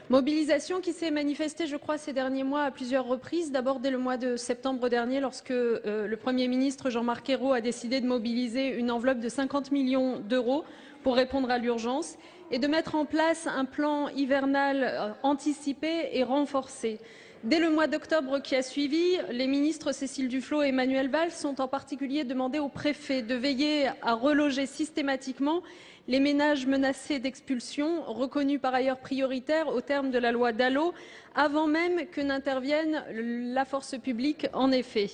Mobilisation qui s'est manifestée, je crois, ces derniers mois à plusieurs reprises. D'abord dès le mois de septembre dernier, lorsque le Premier ministre Jean-Marc Ayrault a décidé de mobiliser une enveloppe de 50 millions d'euros pour répondre à l'urgence et de mettre en place un plan hivernal anticipé et renforcé. Dès le mois d'octobre qui a suivi, les ministres Cécile Duflot et Manuel Valls ont en particulier demandé au préfet de veiller à reloger systématiquement les ménages menacés d'expulsion, reconnus par ailleurs prioritaires au terme de la loi DALO, avant même que n'intervienne la force publique en effet.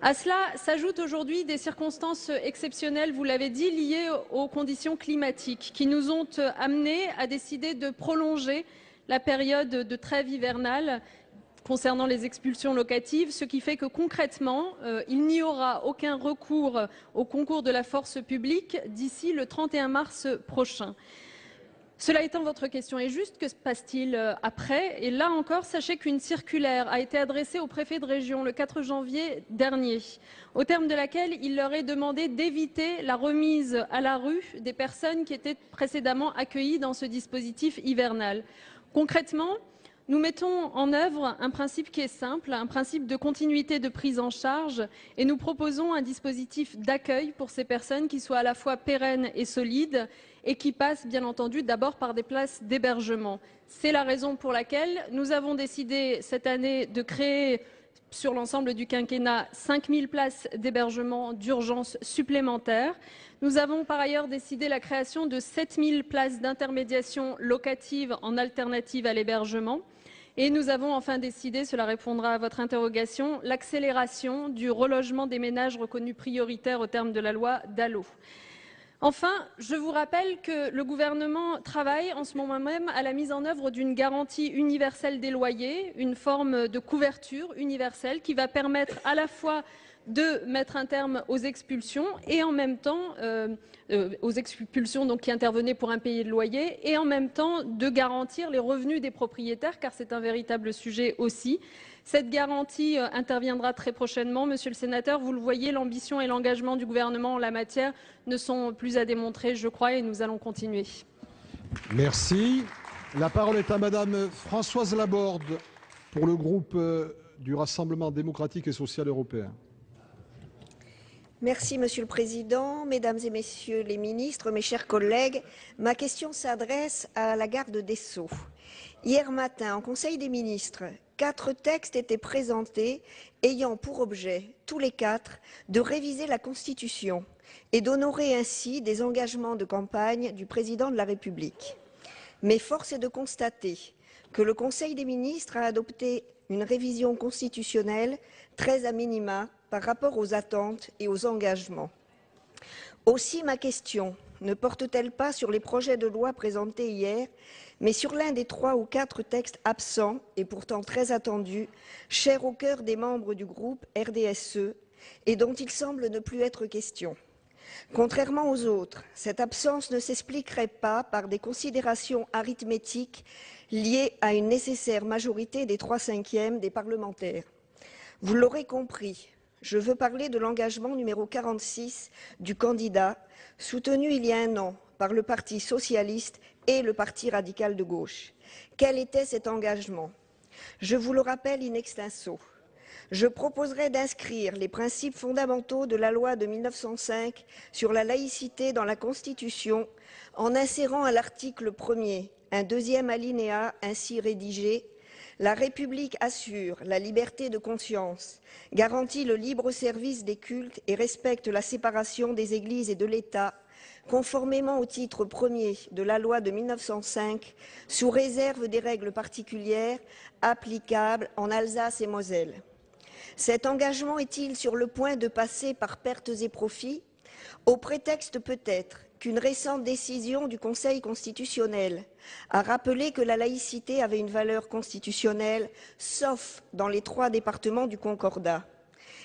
À cela s'ajoutent aujourd'hui des circonstances exceptionnelles, vous l'avez dit, liées aux conditions climatiques, qui nous ont amenés à décider de prolonger la période de trêve hivernale concernant les expulsions locatives, ce qui fait que concrètement, il n'y aura aucun recours au concours de la force publique d'ici le 31 mars prochain. Cela étant, votre question est juste, que se passe-t-il après? Et là encore, sachez qu'une circulaire a été adressée au préfet de région le 4 janvier dernier, au terme de laquelle il leur est demandé d'éviter la remise à la rue des personnes qui étaient précédemment accueillies dans ce dispositif hivernal. Concrètement, nous mettons en œuvre un principe qui est simple, un principe de continuité de prise en charge, et nous proposons un dispositif d'accueil pour ces personnes qui soit à la fois pérenne et solide et qui passe bien entendu d'abord par des places d'hébergement. C'est la raison pour laquelle nous avons décidé cette année de créer sur l'ensemble du quinquennat 5000 places d'hébergement d'urgence supplémentaires. Nous avons par ailleurs décidé la création de 7000 places d'intermédiation locative en alternative à l'hébergement. Et nous avons enfin décidé, cela répondra à votre interrogation, l'accélération du relogement des ménages reconnus prioritaires au terme de la loi DALO. Enfin, je vous rappelle que le gouvernement travaille en ce moment même à la mise en œuvre d'une garantie universelle des loyers, une forme de couverture universelle qui va permettre à la fois de mettre un terme aux expulsions et en même temps aux expulsions donc qui intervenaient pour impayés de loyer et en même temps de garantir les revenus des propriétaires, car c'est un véritable sujet aussi. Cette garantie interviendra très prochainement. Monsieur le sénateur, vous le voyez, l'ambition et l'engagement du gouvernement en la matière ne sont plus à démontrer, je crois, et nous allons continuer. Merci. La parole est à Madame Françoise Laborde pour le groupe du Rassemblement démocratique et social européen. Merci Monsieur le Président, Mesdames et Messieurs les ministres, mes chers collègues. Ma question s'adresse à la garde des Sceaux. Hier matin, en Conseil des ministres, 4 textes étaient présentés ayant pour objet, tous les 4, de réviser la Constitution et d'honorer ainsi des engagements de campagne du Président de la République. Mais force est de constater que le Conseil des ministres a adopté une révision constitutionnelle très à minima par rapport aux attentes et aux engagements. Aussi, ma question ne porte-t-elle pas sur les projets de loi présentés hier, mais sur l'un des 3 ou 4 textes absents et pourtant très attendus, chers au cœur des membres du groupe RDSE et dont il semble ne plus être question. Contrairement aux autres, cette absence ne s'expliquerait pas par des considérations arithmétiques liées à une nécessaire majorité des 3/5 des parlementaires. Vous l'aurez compris, je veux parler de l'engagement numéro 46 du candidat, soutenu il y a un an par le Parti socialiste et le Parti radical de gauche. Quel était cet engagement? Je vous le rappelle in extenso. Je proposerai d'inscrire les principes fondamentaux de la loi de 1905 sur la laïcité dans la Constitution en insérant à l'article 1er un deuxième alinéa ainsi rédigé. La République assure la liberté de conscience, garantit le libre service des cultes et respecte la séparation des Églises et de l'État, conformément au titre 1er de la loi de 1905, sous réserve des règles particulières applicables en Alsace et Moselle. Cet engagement est-il sur le point de passer par pertes et profits, au prétexte peut-être qu'une récente décision du Conseil constitutionnel a rappelé que la laïcité avait une valeur constitutionnelle, sauf dans les 3 départements du Concordat.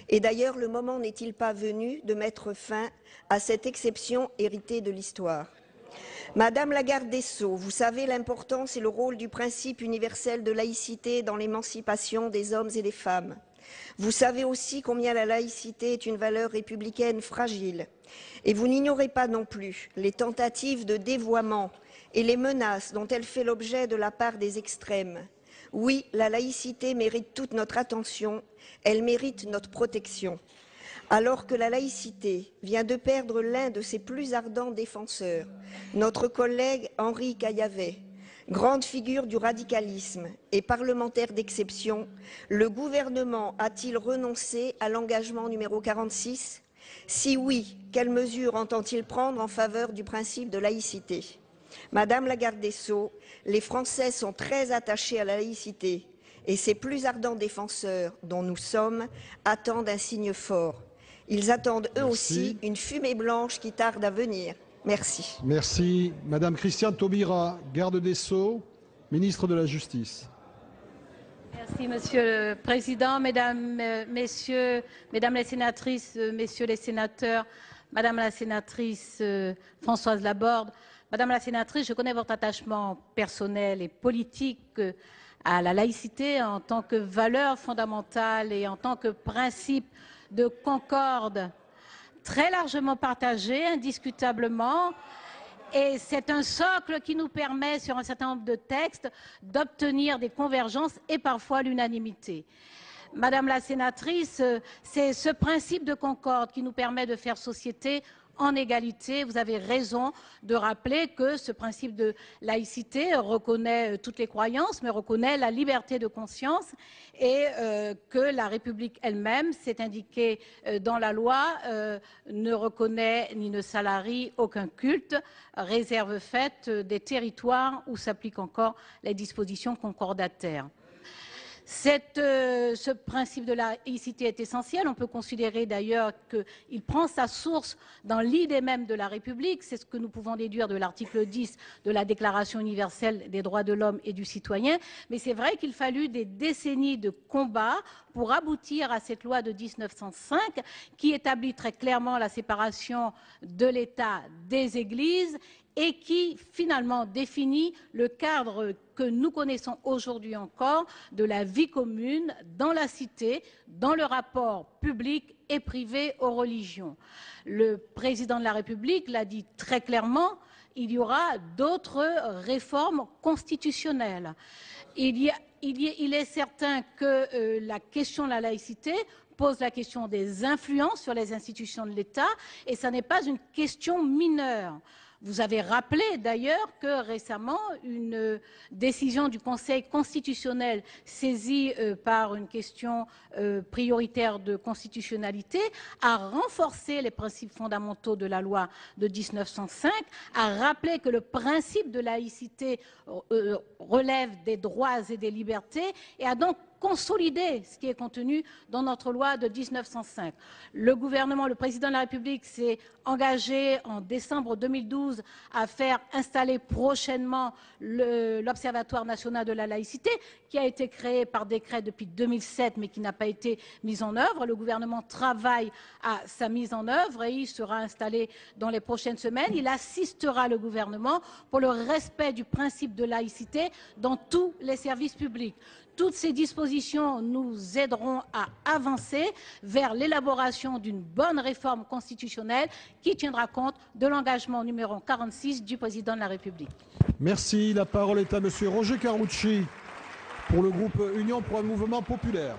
Et d'ailleurs, le moment n'est-il pas venu de mettre fin à cette exception héritée de l'histoire? Madame la garde des Sceaux, vous savez l'importance et le rôle du principe universel de laïcité dans l'émancipation des hommes et des femmes. Vous savez aussi combien la laïcité est une valeur républicaine fragile. Et vous n'ignorez pas non plus les tentatives de dévoiement et les menaces dont elle fait l'objet de la part des extrêmes. Oui, la laïcité mérite toute notre attention, elle mérite notre protection. Alors que la laïcité vient de perdre l'un de ses plus ardents défenseurs, notre collègue Henri Caillavet, grande figure du radicalisme et parlementaire d'exception, le gouvernement a-t-il renoncé à l'engagement numéro 46 ? Si oui, quelles mesures entend-il prendre en faveur du principe de laïcité? Madame la garde des Sceaux, les Français sont très attachés à la laïcité et ses plus ardents défenseurs, dont nous sommes, attendent un signe fort. Ils attendent eux aussi une fumée blanche qui tarde à venir. Merci. Merci. Madame Christiane Taubira, garde des Sceaux, ministre de la Justice. Merci, Monsieur le Président, Mesdames, Messieurs, Mesdames les sénatrices, Messieurs les sénateurs, Madame la sénatrice Françoise Laborde. Madame la sénatrice, je connais votre attachement personnel et politique à la laïcité en tant que valeur fondamentale et en tant que principe de concorde très largement partagé, indiscutablement. Et c'est un socle qui nous permet, sur un certain nombre de textes, d'obtenir des convergences et parfois l'unanimité. Madame la sénatrice, c'est ce principe de concorde qui nous permet de faire société en égalité. Vous avez raison de rappeler que ce principe de laïcité reconnaît toutes les croyances, mais reconnaît la liberté de conscience et que la République elle-même, c'est indiqué dans la loi, ne reconnaît ni ne salarie aucun culte, réserve faite des territoires où s'appliquent encore les dispositions concordataires. Ce principe de laïcité est essentiel. On peut considérer d'ailleurs qu'il prend sa source dans l'idée même de la République. C'est ce que nous pouvons déduire de l'article 10 de la Déclaration universelle des droits de l'homme et du citoyen. Mais c'est vrai qu'il fallut des décennies de combats pour aboutir à cette loi de 1905 qui établit très clairement la séparation de l'État des Églises et qui finalement définit le cadre que nous connaissons aujourd'hui encore de la vie commune dans la cité, dans le rapport public et privé aux religions. Le président de la République l'a dit très clairement, il y aura d'autres réformes constitutionnelles. Il est certain que la question de la laïcité pose la question des influences sur les institutions de l'État et ça n'est pas une question mineure. Vous avez rappelé d'ailleurs que récemment, une décision du Conseil constitutionnel saisie par une question prioritaire de constitutionnalité a renforcé les principes fondamentaux de la loi de 1905, a rappelé que le principe de laïcité relève des droits et des libertés et a donc consolider ce qui est contenu dans notre loi de 1905. Le gouvernement, le président de la République s'est engagé en décembre 2012 à faire installer prochainement l'Observatoire national de la laïcité, qui a été créé par décret depuis 2007, mais qui n'a pas été mis en œuvre. Le gouvernement travaille à sa mise en œuvre et il sera installé dans les prochaines semaines. Il assistera le gouvernement pour le respect du principe de laïcité dans tous les services publics. Toutes ces dispositions nous aideront à avancer vers l'élaboration d'une bonne réforme constitutionnelle qui tiendra compte de l'engagement numéro 46 du président de la République. Merci. La parole est à Monsieur Roger Carucci pour le groupe Union pour un mouvement populaire.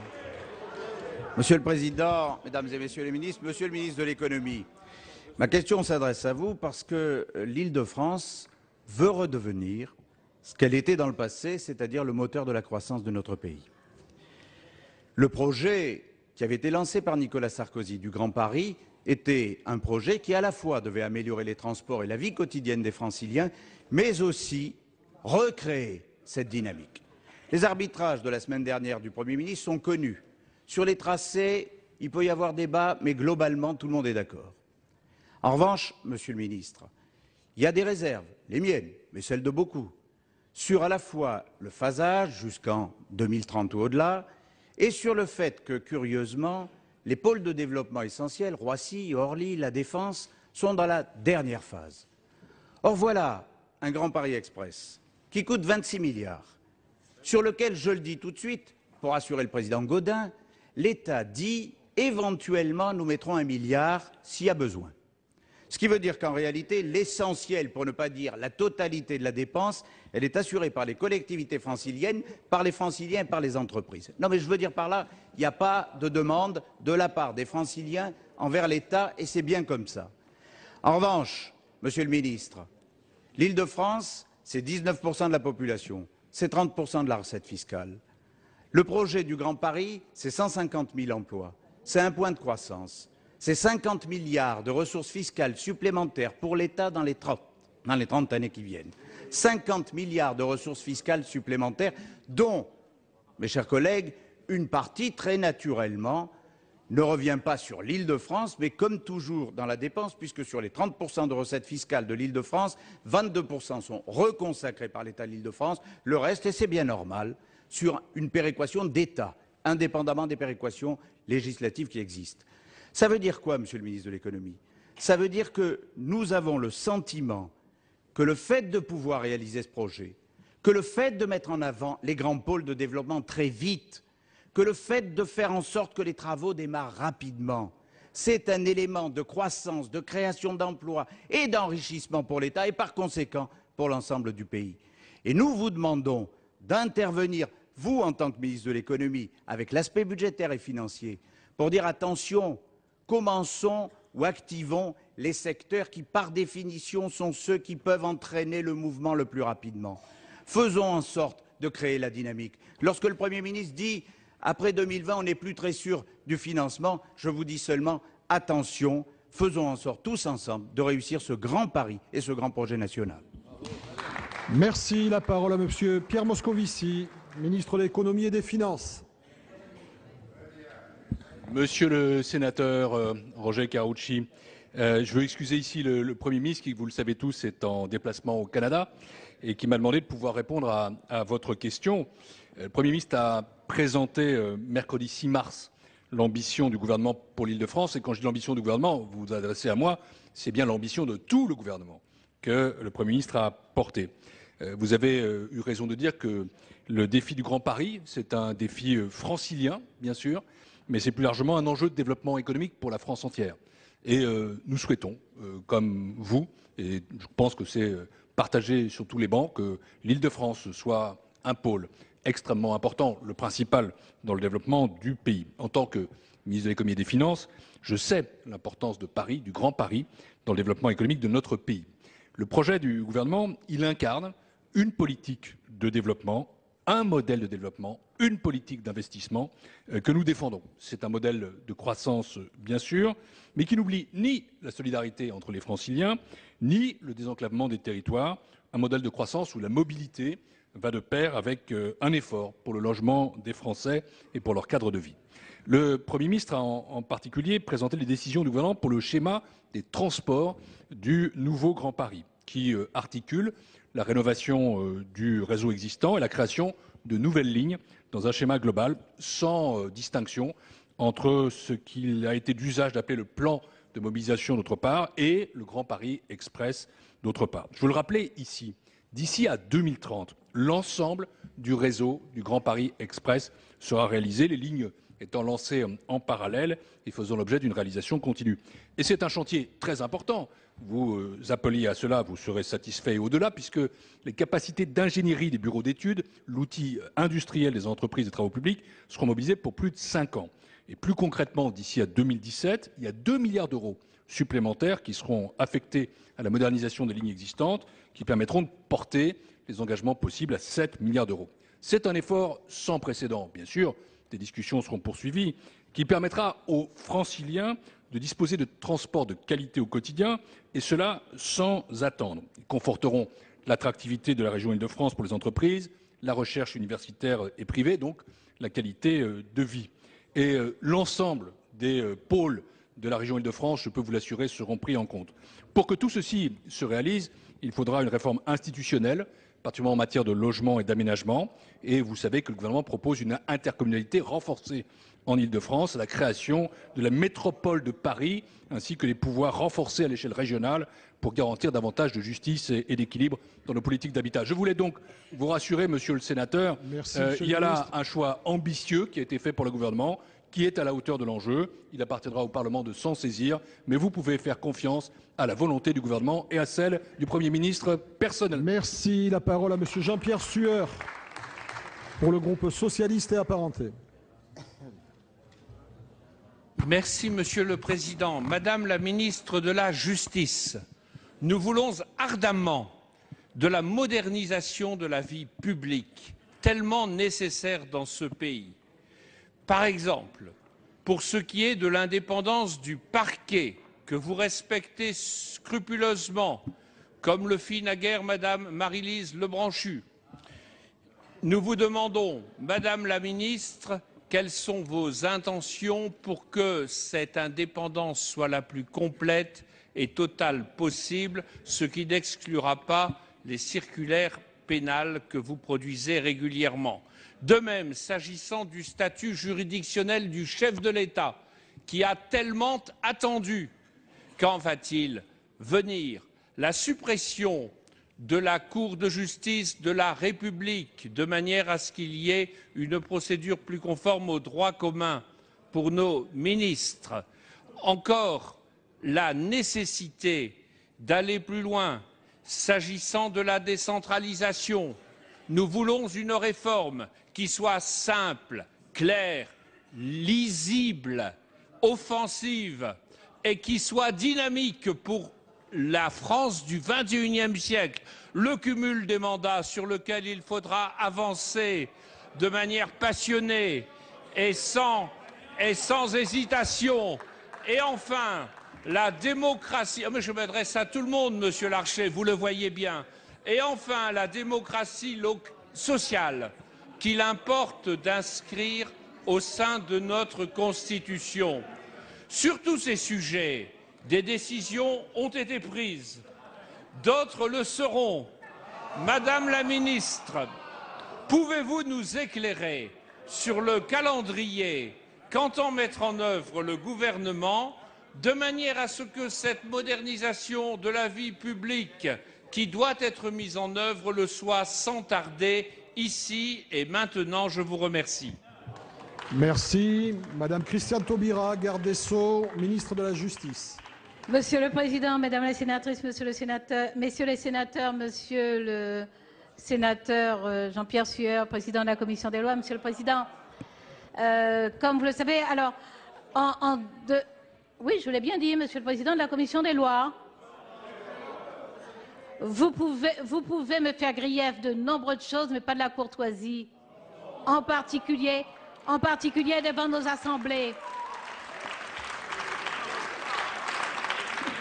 Monsieur le Président, Mesdames et Messieurs les ministres, Monsieur le ministre de l'économie, ma question s'adresse à vous parce que l'Île-de-France veut redevenir ce qu'elle était dans le passé, c'est-à-dire le moteur de la croissance de notre pays. Le projet qui avait été lancé par Nicolas Sarkozy du Grand Paris était un projet qui à la fois devait améliorer les transports et la vie quotidienne des Franciliens, mais aussi recréer cette dynamique. Les arbitrages de la semaine dernière du Premier ministre sont connus. Sur les tracés, il peut y avoir débat, mais globalement, tout le monde est d'accord. En revanche, Monsieur le ministre, il y a des réserves, les miennes, mais celles de beaucoup, sur à la fois le phasage jusqu'en 2030 ou au-delà, et sur le fait que, curieusement, les pôles de développement essentiels, Roissy, Orly, La Défense, sont dans la dernière phase. Or voilà un Grand Paris Express qui coûte 26 milliards, sur lequel, je le dis tout de suite, pour assurer le président Gaudin, l'État dit éventuellement nous mettrons 1 milliard s'il y a besoin. Ce qui veut dire qu'en réalité, l'essentiel, pour ne pas dire la totalité de la dépense, elle est assurée par les collectivités franciliennes, par les Franciliens et par les entreprises. Non mais je veux dire par là, il n'y a pas de demande de la part des Franciliens envers l'État et c'est bien comme ça. En revanche, Monsieur le ministre, l'Île-de-France, c'est 19% de la population, c'est 30% de la recette fiscale. Le projet du Grand Paris, c'est 150 000 emplois, c'est un point de croissance. C'est 50 milliards de ressources fiscales supplémentaires pour l'État dans les 30 années qui viennent. 50 milliards de ressources fiscales supplémentaires, dont, mes chers collègues, une partie, très naturellement, ne revient pas sur l'Île-de-France, mais comme toujours dans la dépense, puisque sur les 30% de recettes fiscales de l'Île-de-France, 22% sont reconsacrés par l'État de l'Île-de-France, le reste, et c'est bien normal, sur une péréquation d'État, indépendamment des péréquations législatives qui existent. Ça veut dire quoi, Monsieur le ministre de l'économie? Ça veut dire que nous avons le sentiment que le fait de pouvoir réaliser ce projet, que le fait de mettre en avant les grands pôles de développement très vite, que le fait de faire en sorte que les travaux démarrent rapidement, c'est un élément de croissance, de création d'emplois et d'enrichissement pour l'État et par conséquent pour l'ensemble du pays. Et nous vous demandons d'intervenir, vous en tant que ministre de l'économie, avec l'aspect budgétaire et financier, pour dire attention, commençons ou activons les secteurs qui, par définition, sont ceux qui peuvent entraîner le mouvement le plus rapidement. Faisons en sorte de créer la dynamique. Lorsque le Premier ministre dit « après 2020, on n'est plus très sûr du financement », je vous dis seulement « attention, faisons en sorte tous ensemble de réussir ce grand pari et ce grand projet national ». Merci. La parole à Monsieur Pierre Moscovici, ministre de l'Économie et des Finances. Monsieur le sénateur Roger Carucci, je veux excuser ici le Premier ministre qui, vous le savez tous, est en déplacement au Canada et qui m'a demandé de pouvoir répondre à votre question. Le Premier ministre a présenté mercredi 6 mars l'ambition du gouvernement pour l'Île-de-France. Et quand je dis l'ambition du gouvernement, vous vous adressez à moi, c'est bien l'ambition de tout le gouvernement que le Premier ministre a portée. Vous avez eu raison de dire que le défi du Grand Paris, c'est un défi francilien, bien sûr, mais c'est plus largement un enjeu de développement économique pour la France entière. Et nous souhaitons, comme vous, et je pense que c'est partagé sur tous les bancs, que l'Île-de-France soit un pôle extrêmement important, le principal dans le développement du pays. En tant que ministre de l'Économie et des Finances, je sais l'importance de Paris, du Grand Paris, dans le développement économique de notre pays. Le projet du gouvernement, il incarne une politique de développement, un modèle de développement, une politique d'investissement que nous défendons. C'est un modèle de croissance, bien sûr, mais qui n'oublie ni la solidarité entre les Franciliens, ni le désenclavement des territoires, un modèle de croissance où la mobilité va de pair avec un effort pour le logement des Français et pour leur cadre de vie. Le Premier ministre a en particulier présenté les décisions du gouvernement pour le schéma des transports du nouveau Grand Paris, qui articule la rénovation du réseau existant et la création de nouvelles lignes dans un schéma global, sans distinction entre ce qu'il a été d'usage d'appeler le plan de mobilisation d'autre part et le Grand Paris Express d'autre part. Je veux le rappeler ici, d'ici à 2030, l'ensemble du réseau du Grand Paris Express sera réalisé, les lignes étant lancées en parallèle et faisant l'objet d'une réalisation continue. Et c'est un chantier très important. Vous appeliez à cela, vous serez satisfait au-delà, puisque les capacités d'ingénierie des bureaux d'études, l'outil industriel des entreprises et des travaux publics seront mobilisés pour plus de 5 ans. Et plus concrètement, d'ici à 2017, il y a 2 milliards d'euros supplémentaires qui seront affectés à la modernisation des lignes existantes, qui permettront de porter les engagements possibles à 7 milliards d'euros. C'est un effort sans précédent. Bien sûr, des discussions seront poursuivies, qui permettra aux Franciliens de disposer de transports de qualité au quotidien, et cela sans attendre. Ils conforteront l'attractivité de la région Île-de-France pour les entreprises, la recherche universitaire et privée, donc la qualité de vie. Et l'ensemble des pôles de la région Île-de-France, je peux vous l'assurer, seront pris en compte. Pour que tout ceci se réalise, il faudra une réforme institutionnelle, particulièrement en matière de logement et d'aménagement. Et vous savez que le gouvernement propose une intercommunalité renforcée en Île-de-France, la création de la métropole de Paris, ainsi que des pouvoirs renforcés à l'échelle régionale pour garantir davantage de justice et d'équilibre dans nos politiques d'habitat. Je voulais donc vous rassurer, monsieur le sénateur, il y a là un choix ambitieux qui a été fait pour le gouvernement, qui est à la hauteur de l'enjeu. Il appartiendra au Parlement de s'en saisir, mais vous pouvez faire confiance à la volonté du gouvernement et à celle du Premier ministre personnellement. Merci. La parole à monsieur Jean-Pierre Sueur pour le groupe socialiste et apparenté. Merci, Monsieur le Président. Madame la ministre de la Justice, nous voulons ardemment de la modernisation de la vie publique, tellement nécessaire dans ce pays. Par exemple, pour ce qui est de l'indépendance du parquet, que vous respectez scrupuleusement, comme le fit naguère Madame Marie-Lise Lebranchu, nous vous demandons, Madame la ministre, quelles sont vos intentions pour que cette indépendance soit la plus complète et totale possible, ce qui n'exclura pas les circulaires pénales que vous produisez régulièrement. De même, s'agissant du statut juridictionnel du chef de l'État, qui a tellement attendu, quand va-t-il venir? La suppression de la Cour de justice de la République, de manière à ce qu'il y ait une procédure plus conforme au droit commun pour nos ministres. Encore la nécessité d'aller plus loin s'agissant de la décentralisation. Nous voulons une réforme qui soit simple, claire, lisible, offensive et qui soit dynamique pour la France du XXIe siècle, le cumul des mandats sur lequel il faudra avancer de manière passionnée et sans hésitation. Et enfin, la démocratie, mais je m'adresse à tout le monde, Monsieur Larcher, vous le voyez bien. Et enfin, la démocratie sociale qu'il importe d'inscrire au sein de notre Constitution. Sur tous ces sujets, des décisions ont été prises, d'autres le seront. Madame la ministre, pouvez-vous nous éclairer sur le calendrier qu'entend mettre en œuvre le gouvernement de manière à ce que cette modernisation de la vie publique qui doit être mise en œuvre le soit sans tarder, ici et maintenant? Je vous remercie. Merci. Madame Christiane Taubira, garde des Sceaux, ministre de la Justice. Monsieur le Président, Mesdames les sénatrices, Messieurs les sénateurs, Monsieur le sénateur Jean-Pierre Sueur, Président de la Commission des lois, Monsieur le Président, comme vous le savez, alors, oui, je l'ai bien dit, Monsieur le Président de la Commission des lois, vous pouvez me faire grief de nombreuses choses, mais pas de la courtoisie, en particulier devant nos assemblées.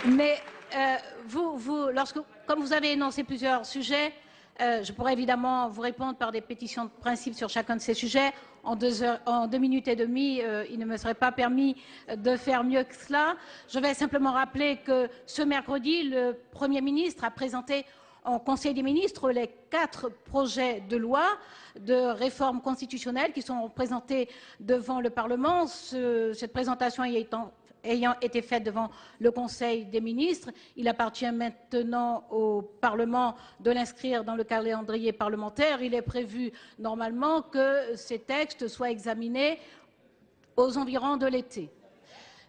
Mais comme vous avez énoncé plusieurs sujets, je pourrais évidemment vous répondre par des pétitions de principe sur chacun de ces sujets. En 2 minutes et demie, il ne me serait pas permis de faire mieux que cela. Je vais simplement rappeler que ce mercredi, le Premier ministre a présenté en Conseil des ministres les 4 projets de loi de réforme constitutionnelle qui sont présentés devant le Parlement. Cette présentation ayant été faite devant le Conseil des ministres, il appartient maintenant au Parlement de l'inscrire dans le calendrier parlementaire. Il est prévu normalement que ces textes soient examinés aux environs de l'été.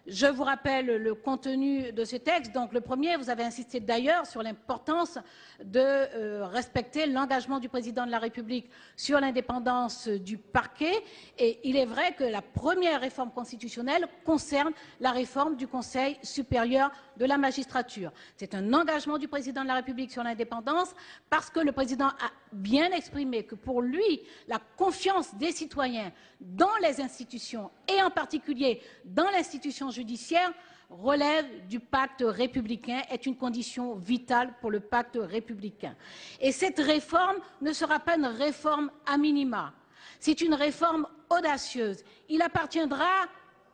Je vous rappelle le contenu de ce texte. Donc, le premier, vous avez insisté d'ailleurs sur l'importance de respecter l'engagement du président de la République sur l'indépendance du parquet. Et il est vrai que la première réforme constitutionnelle concerne la réforme du Conseil supérieur de la magistrature. C'est un engagement du président de la République sur l'indépendance parce que le président a bien exprimé que pour lui, la confiance des citoyens dans les institutions et en particulier dans l'institution judiciaire relève du pacte républicain, est une condition vitale pour le pacte républicain. Et cette réforme ne sera pas une réforme a minima. C'est une réforme audacieuse. Il appartiendra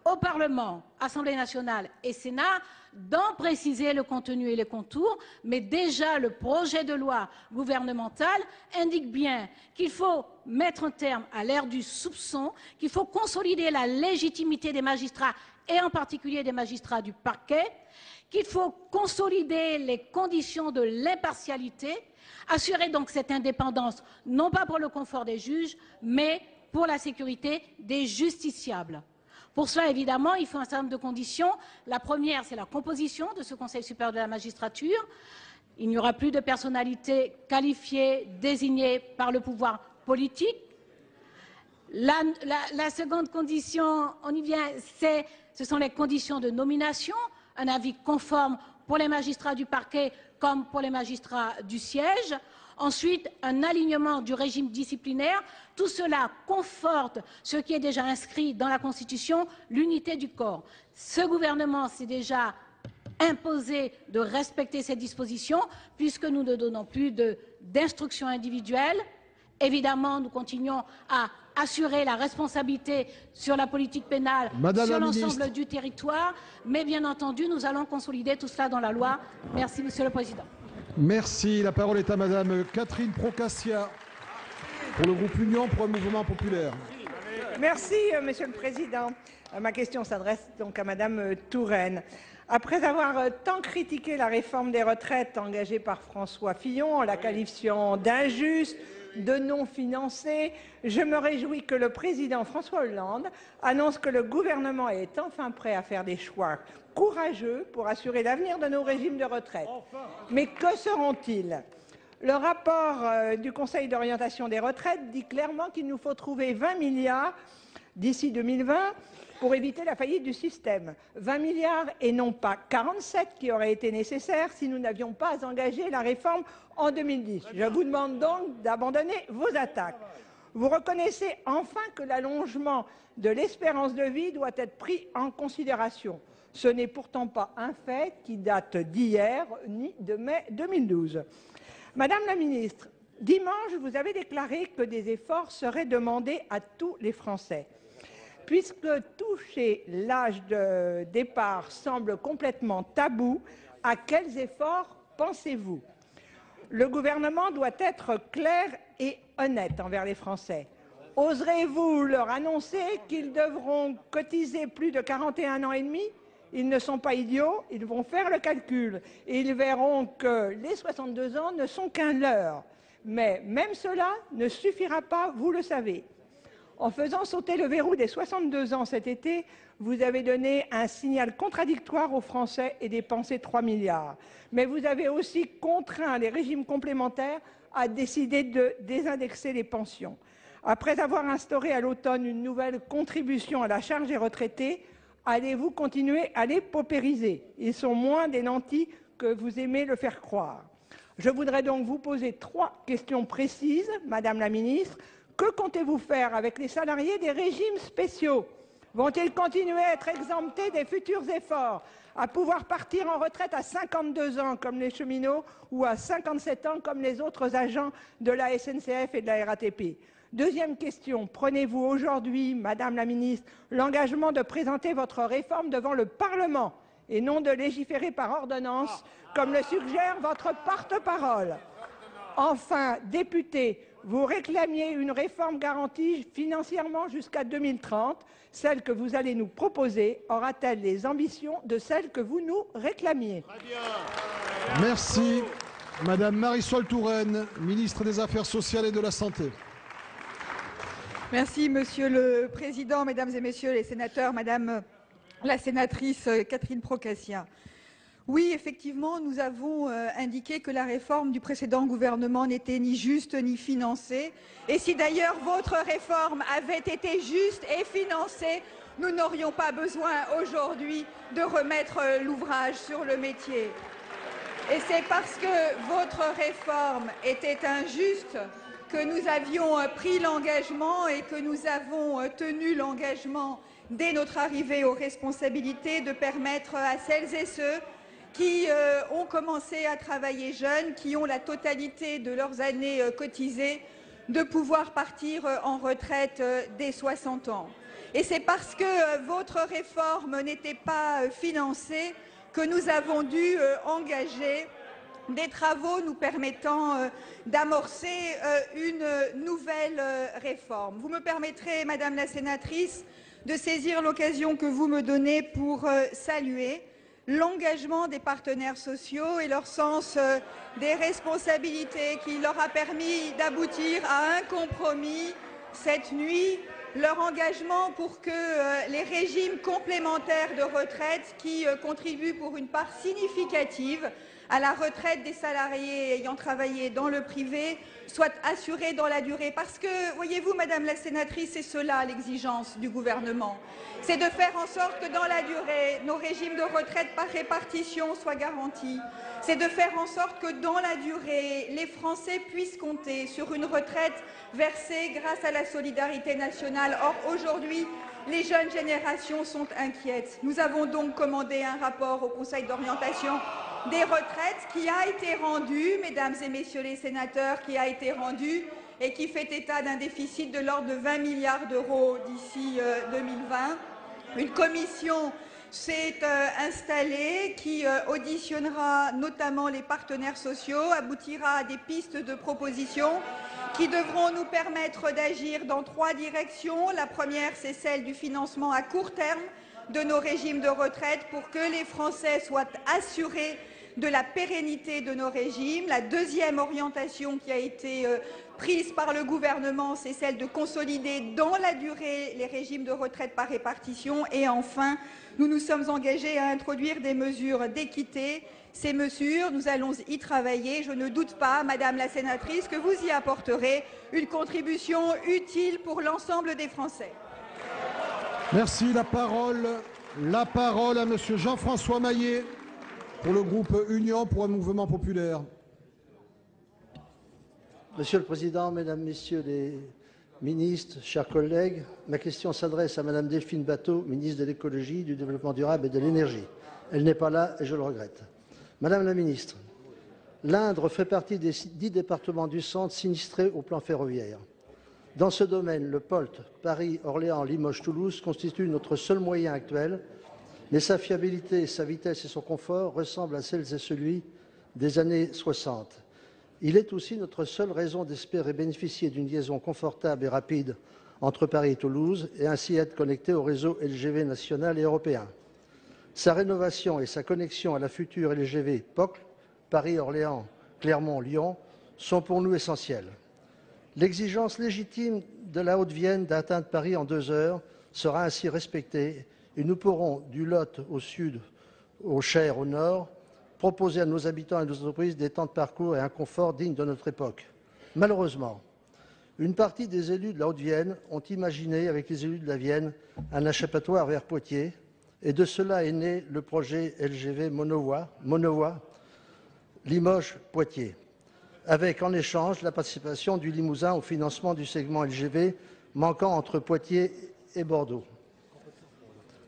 au Parlement, Assemblée nationale et Sénat, d'en préciser le contenu et les contours, mais déjà le projet de loi gouvernemental indique bien qu'il faut mettre un terme à l'ère du soupçon, qu'il faut consolider la légitimité des magistrats et en particulier des magistrats du parquet, qu'il faut consolider les conditions de l'impartialité, assurer donc cette indépendance, non pas pour le confort des juges, mais pour la sécurité des justiciables. Pour cela, évidemment, il faut un certain nombre de conditions. La première, c'est la composition de ce Conseil supérieur de la magistrature. Il n'y aura plus de personnalités qualifiées, désignées par le pouvoir politique. La seconde condition, on y vient, ce sont les conditions de nomination, un avis conforme pour les magistrats du parquet comme pour les magistrats du siège. Ensuite, un alignement du régime disciplinaire. Tout cela conforte ce qui est déjà inscrit dans la Constitution, l'unité du corps. Ce gouvernement s'est déjà imposé de respecter ces dispositions puisque nous ne donnons plus d'instructions individuelles. Évidemment, nous continuons à assurer la responsabilité sur la politique pénale, sur l'ensemble du territoire, mais bien entendu, nous allons consolider tout cela dans la loi. Merci, Monsieur le Président. Merci. La parole est à Madame Catherine Procaccia pour le groupe Union pour un mouvement populaire. Merci, Monsieur le Président. Ma question s'adresse donc à Madame Touraine. Après avoir tant critiqué la réforme des retraites engagée par François Fillon en la qualifiant d'injuste, de non financée, je me réjouis que le président François Hollande annonce que le gouvernement est enfin prêt à faire des choix courageux pour assurer l'avenir de nos régimes de retraite. Mais que seront-ils? Le rapport du Conseil d'orientation des retraites dit clairement qu'il nous faut trouver 20 milliards d'ici 2020 pour éviter la faillite du système. 20 milliards et non pas 47 qui auraient été nécessaires si nous n'avions pas engagé la réforme en 2010. Je vous demande donc d'abandonner vos attaques. Vous reconnaissez enfin que l'allongement de l'espérance de vie doit être pris en considération. Ce n'est pourtant pas un fait qui date d'hier ni de mai 2012. Madame la ministre, dimanche, vous avez déclaré que des efforts seraient demandés à tous les Français. Puisque toucher l'âge de départ semble complètement tabou, à quels efforts pensez-vous? Le gouvernement doit être clair et honnête envers les Français. Oserez-vous leur annoncer qu'ils devront cotiser plus de 41 ans et demi? Ils ne sont pas idiots, ils vont faire le calcul et ils verront que les 62 ans ne sont qu'un leurre. Mais même cela ne suffira pas, vous le savez. En faisant sauter le verrou des 62 ans cet été, vous avez donné un signal contradictoire aux Français et dépensé 3 milliards. Mais vous avez aussi contraint les régimes complémentaires à décider de désindexer les pensions. Après avoir instauré à l'automne une nouvelle contribution à la charge des retraités, allez-vous continuer à les paupériser? Ils sont moins des nantis que vous aimez le faire croire. Je voudrais donc vous poser 3 questions précises, Madame la Ministre. Que comptez-vous faire avec les salariés des régimes spéciaux? Vont-ils continuer à être exemptés des futurs efforts, à pouvoir partir en retraite à 52 ans comme les cheminots ou à 57 ans comme les autres agents de la SNCF et de la RATP? Deuxième question, prenez-vous aujourd'hui, Madame la Ministre, l'engagement de présenter votre réforme devant le Parlement et non de légiférer par ordonnance, comme le suggère votre porte-parole? Enfin, député, vous réclamiez une réforme garantie financièrement jusqu'à 2030. Celle que vous allez nous proposer aura-t-elle les ambitions de celle que vous nous réclamiez? Merci. Madame Marisol Touraine, ministre des Affaires sociales et de la Santé. Merci, Monsieur le Président, Mesdames et Messieurs les sénateurs, Madame la sénatrice Catherine Procaccia. Oui, effectivement, nous avons indiqué que la réforme du précédent gouvernement n'était ni juste ni financée. Et si d'ailleurs votre réforme avait été juste et financée, nous n'aurions pas besoin aujourd'hui de remettre l'ouvrage sur le métier. Et c'est parce que votre réforme était injuste que nous avions pris l'engagement et que nous avons tenu l'engagement dès notre arrivée aux responsabilités de permettre à celles et ceux qui ont commencé à travailler jeunes, qui ont la totalité de leurs années cotisées, de pouvoir partir en retraite dès 60 ans. Et c'est parce que votre réforme n'était pas financée que nous avons dû engager des travaux nous permettant d'amorcer une nouvelle réforme. Vous me permettrez, Madame la sénatrice, de saisir l'occasion que vous me donnez pour saluer l'engagement des partenaires sociaux et leur sens des responsabilités qui leur a permis d'aboutir à un compromis cette nuit, leur engagement pour que les régimes complémentaires de retraite qui contribuent pour une part significative à la retraite des salariés ayant travaillé dans le privé soit assurée dans la durée. Parce que, voyez-vous, Madame la sénatrice, c'est cela l'exigence du gouvernement. C'est de faire en sorte que dans la durée, nos régimes de retraite par répartition soient garantis. C'est de faire en sorte que dans la durée, les Français puissent compter sur une retraite versée grâce à la solidarité nationale. Or, aujourd'hui, les jeunes générations sont inquiètes. Nous avons donc commandé un rapport au Conseil d'orientation des retraites qui a été rendu, mesdames et messieurs les sénateurs, qui a été rendu et qui fait état d'un déficit de l'ordre de 20 milliards d'euros d'ici 2020. Une commission s'est installée qui auditionnera notamment les partenaires sociaux, aboutira à des pistes de propositions qui devront nous permettre d'agir dans 3 directions. La première, c'est celle du financement à court terme de nos régimes de retraite pour que les Français soient assurés de la pérennité de nos régimes. La deuxième orientation qui a été prise par le gouvernement, c'est celle de consolider dans la durée les régimes de retraite par répartition. Et enfin, nous nous sommes engagés à introduire des mesures d'équité. Ces mesures, nous allons y travailler. Je ne doute pas, Madame la sénatrice, que vous y apporterez une contribution utile pour l'ensemble des Français. Merci. La parole à Monsieur Jean-François Maillet pour le groupe Union pour un mouvement populaire. Monsieur le Président, Mesdames, Messieurs les ministres, chers collègues, ma question s'adresse à Madame Delphine Batho, ministre de l'Écologie, du Développement durable et de l'Énergie. Elle n'est pas là et je le regrette. Madame la ministre, l'Indre fait partie des 10 départements du centre sinistrés au plan ferroviaire. Dans ce domaine, le POLT Paris, Orléans, Limoges, Toulouse constitue notre seul moyen actuel, mais sa fiabilité, sa vitesse et son confort ressemblent à celles et celui des années 60. Il est aussi notre seule raison d'espérer bénéficier d'une liaison confortable et rapide entre Paris et Toulouse et ainsi être connecté au réseau LGV national et européen. Sa rénovation et sa connexion à la future LGV POCL, Paris-Orléans, Clermont-Lyon, sont pour nous essentielles. L'exigence légitime de la Haute-Vienne d'atteindre Paris en 2 heures sera ainsi respectée et nous pourrons, du Lot au sud, au Cher au nord, proposer à nos habitants et à nos entreprises des temps de parcours et un confort digne de notre époque. Malheureusement, une partie des élus de la Haute-Vienne ont imaginé, avec les élus de la Vienne, un échappatoire vers Poitiers, et de cela est né le projet LGV Monovoie Limoges-Poitiers, avec en échange la participation du Limousin au financement du segment LGV manquant entre Poitiers et Bordeaux.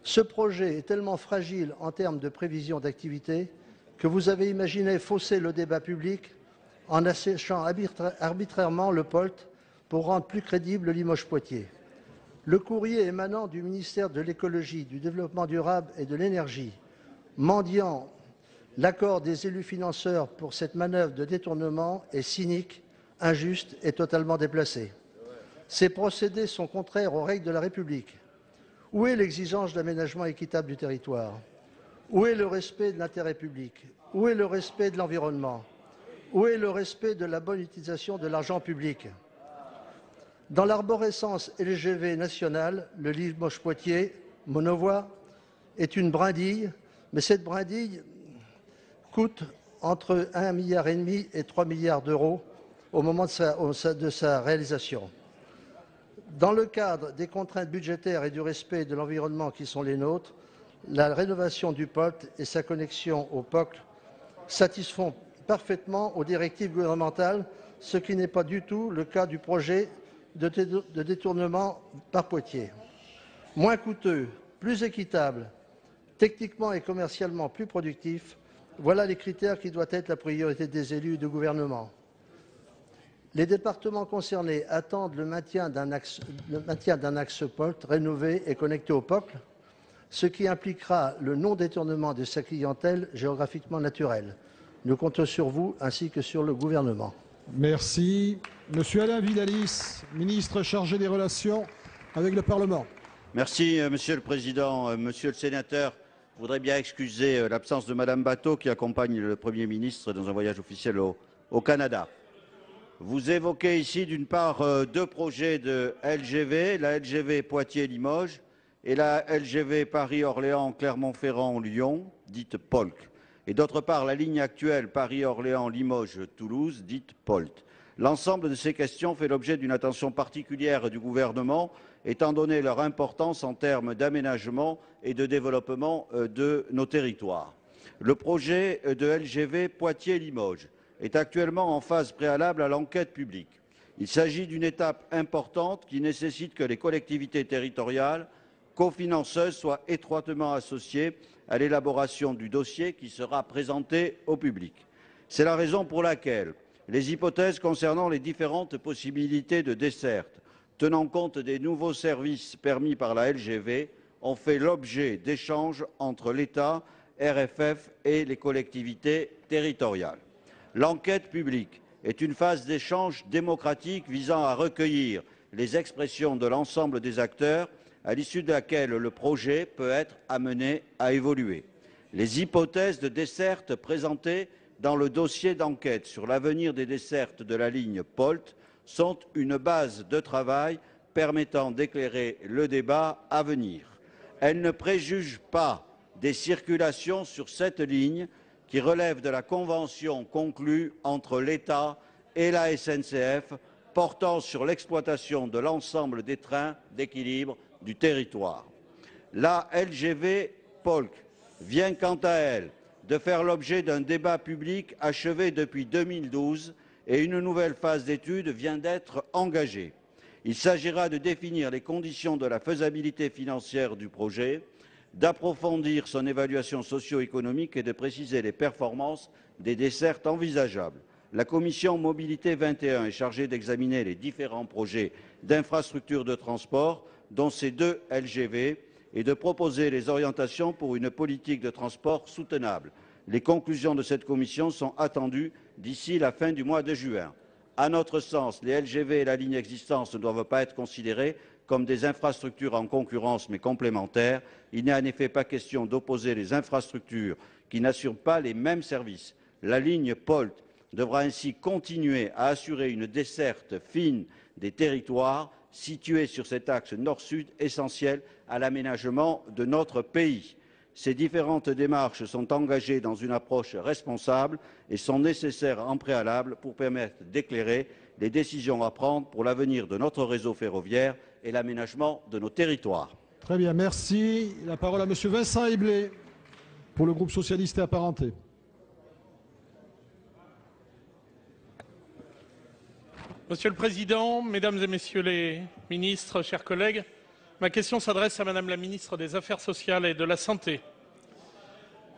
Ce projet est tellement fragile en termes de prévision d'activité que vous avez imaginé fausser le débat public en asséchant arbitrairement le POLT pour rendre plus crédible le Limoges-Poitiers. Le courrier émanant du ministère de l'Écologie, du Développement durable et de l'Énergie, mendiant l'accord des élus financeurs pour cette manœuvre de détournement est cynique, injuste et totalement déplacé. Ces procédés sont contraires aux règles de la République. Où est l'exigence d'aménagement équitable du territoire? Où est le respect de l'intérêt public? Où est le respect de l'environnement? Où est le respect de la bonne utilisation de l'argent public? Dans l'arborescence LGV nationale, le Limoges-Poitiers, Monovoie, est une brindille, mais cette brindille coûte entre 1,5 milliard et 3 milliards d'euros au moment de sa réalisation. Dans le cadre des contraintes budgétaires et du respect de l'environnement qui sont les nôtres, la rénovation du POLT et sa connexion au POCL satisfont parfaitement aux directives gouvernementales, ce qui n'est pas du tout le cas du projet de détournement par Poitiers. Moins coûteux, plus équitable, techniquement et commercialement plus productif, voilà les critères qui doivent être la priorité des élus et du gouvernement. Les départements concernés attendent le maintien d'un axe POLT rénové et connecté au POCL, ce qui impliquera le non-détournement de sa clientèle géographiquement naturelle. Nous comptons sur vous ainsi que sur le gouvernement. Merci. Monsieur Alain Vidalis, ministre chargé des relations avec le Parlement. Merci, Monsieur le Président. Monsieur le Sénateur, je voudrais bien excuser l'absence de Madame Batho qui accompagne le Premier ministre dans un voyage officiel au Canada. Vous évoquez ici d'une part deux projets de LGV, la LGV Poitiers-Limoges et la LGV Paris-Orléans-Clermont-Ferrand-Lyon, dite POLC, et d'autre part la ligne actuelle Paris-Orléans-Limoges-Toulouse, dite POLT. L'ensemble de ces questions fait l'objet d'une attention particulière du gouvernement, étant donné leur importance en termes d'aménagement et de développement de nos territoires. Le projet de LGV Poitiers-Limoges est actuellement en phase préalable à l'enquête publique. Il s'agit d'une étape importante qui nécessite que les collectivités territoriales cofinanceuses soient étroitement associées à l'élaboration du dossier qui sera présenté au public. C'est la raison pour laquelle les hypothèses concernant les différentes possibilités de desserte, tenant compte des nouveaux services permis par la LGV, ont fait l'objet d'échanges entre l'État, RFF et les collectivités territoriales. L'enquête publique est une phase d'échange démocratique visant à recueillir les expressions de l'ensemble des acteurs, à l'issue de laquelle le projet peut être amené à évoluer. Les hypothèses de desserte présentées dans le dossier d'enquête sur l'avenir des dessertes de la ligne POLT sont une base de travail permettant d'éclairer le débat à venir. Elles ne préjugent pas des circulations sur cette ligne qui relève de la convention conclue entre l'État et la SNCF portant sur l'exploitation de l'ensemble des trains d'équilibre du territoire. La LGV POLC vient quant à elle de faire l'objet d'un débat public achevé depuis 2012 et une nouvelle phase d'étude vient d'être engagée. Il s'agira de définir les conditions de la faisabilité financière du projet, d'approfondir son évaluation socio-économique et de préciser les performances des dessertes envisageables. La commission Mobilité 21 est chargée d'examiner les différents projets d'infrastructures de transport, dont ces deux LGV, et de proposer les orientations pour une politique de transport soutenable. Les conclusions de cette commission sont attendues d'ici la fin du mois de juin. À notre sens, les LGV et la ligne existante ne doivent pas être considérés comme des infrastructures en concurrence mais complémentaires. Il n'est en effet pas question d'opposer les infrastructures qui n'assurent pas les mêmes services. La ligne POLT devra ainsi continuer à assurer une desserte fine des territoires situés sur cet axe nord-sud essentiel à l'aménagement de notre pays. Ces différentes démarches sont engagées dans une approche responsable et sont nécessaires en préalable pour permettre d'éclairer les décisions à prendre pour l'avenir de notre réseau ferroviaire et l'aménagement de nos territoires. Très bien, merci. La parole à Monsieur Vincent Eblé pour le groupe socialiste et apparenté. Monsieur le Président, Mesdames et Messieurs les ministres, chers collègues, ma question s'adresse à Madame la ministre des Affaires sociales et de la Santé.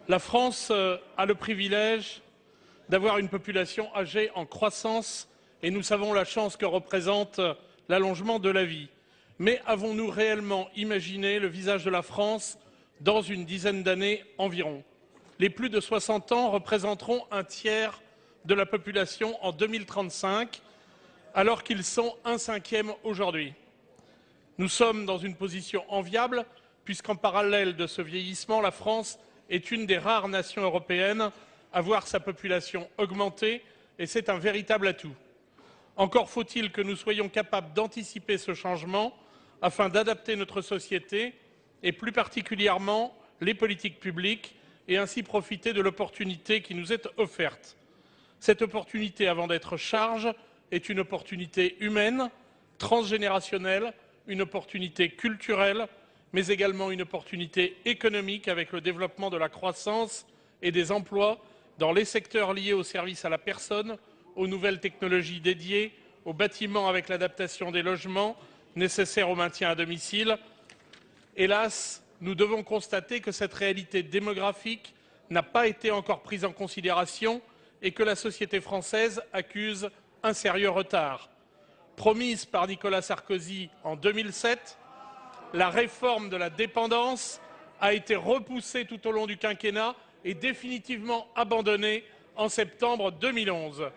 La France a le privilège d'avoir une population âgée en croissance et nous savons la chance que représente l'allongement de la vie. Mais avons-nous réellement imaginé le visage de la France dans une dizaine d'années environ? Les plus de 60 ans représenteront un tiers de la population en 2035, alors qu'ils sont 1/5 aujourd'hui. Nous sommes dans une position enviable, puisqu'en parallèle de ce vieillissement, la France est une des rares nations européennes à voir sa population augmenter, et c'est un véritable atout. Encore faut-il que nous soyons capables d'anticiper ce changement afin d'adapter notre société et plus particulièrement les politiques publiques et ainsi profiter de l'opportunité qui nous est offerte. Cette opportunité, avant d'être charge, est une opportunité humaine, transgénérationnelle, une opportunité culturelle, mais également une opportunité économique avec le développement de la croissance et des emplois dans les secteurs liés aux services à la personne, aux nouvelles technologies dédiées, aux bâtiments avec l'adaptation des logements nécessaires au maintien à domicile. Hélas, nous devons constater que cette réalité démographique n'a pas été encore prise en considération et que la société française accuse un sérieux retard. Promise par Nicolas Sarkozy en 2007, la réforme de la dépendance a été repoussée tout au long du quinquennat et définitivement abandonnée en septembre 2011.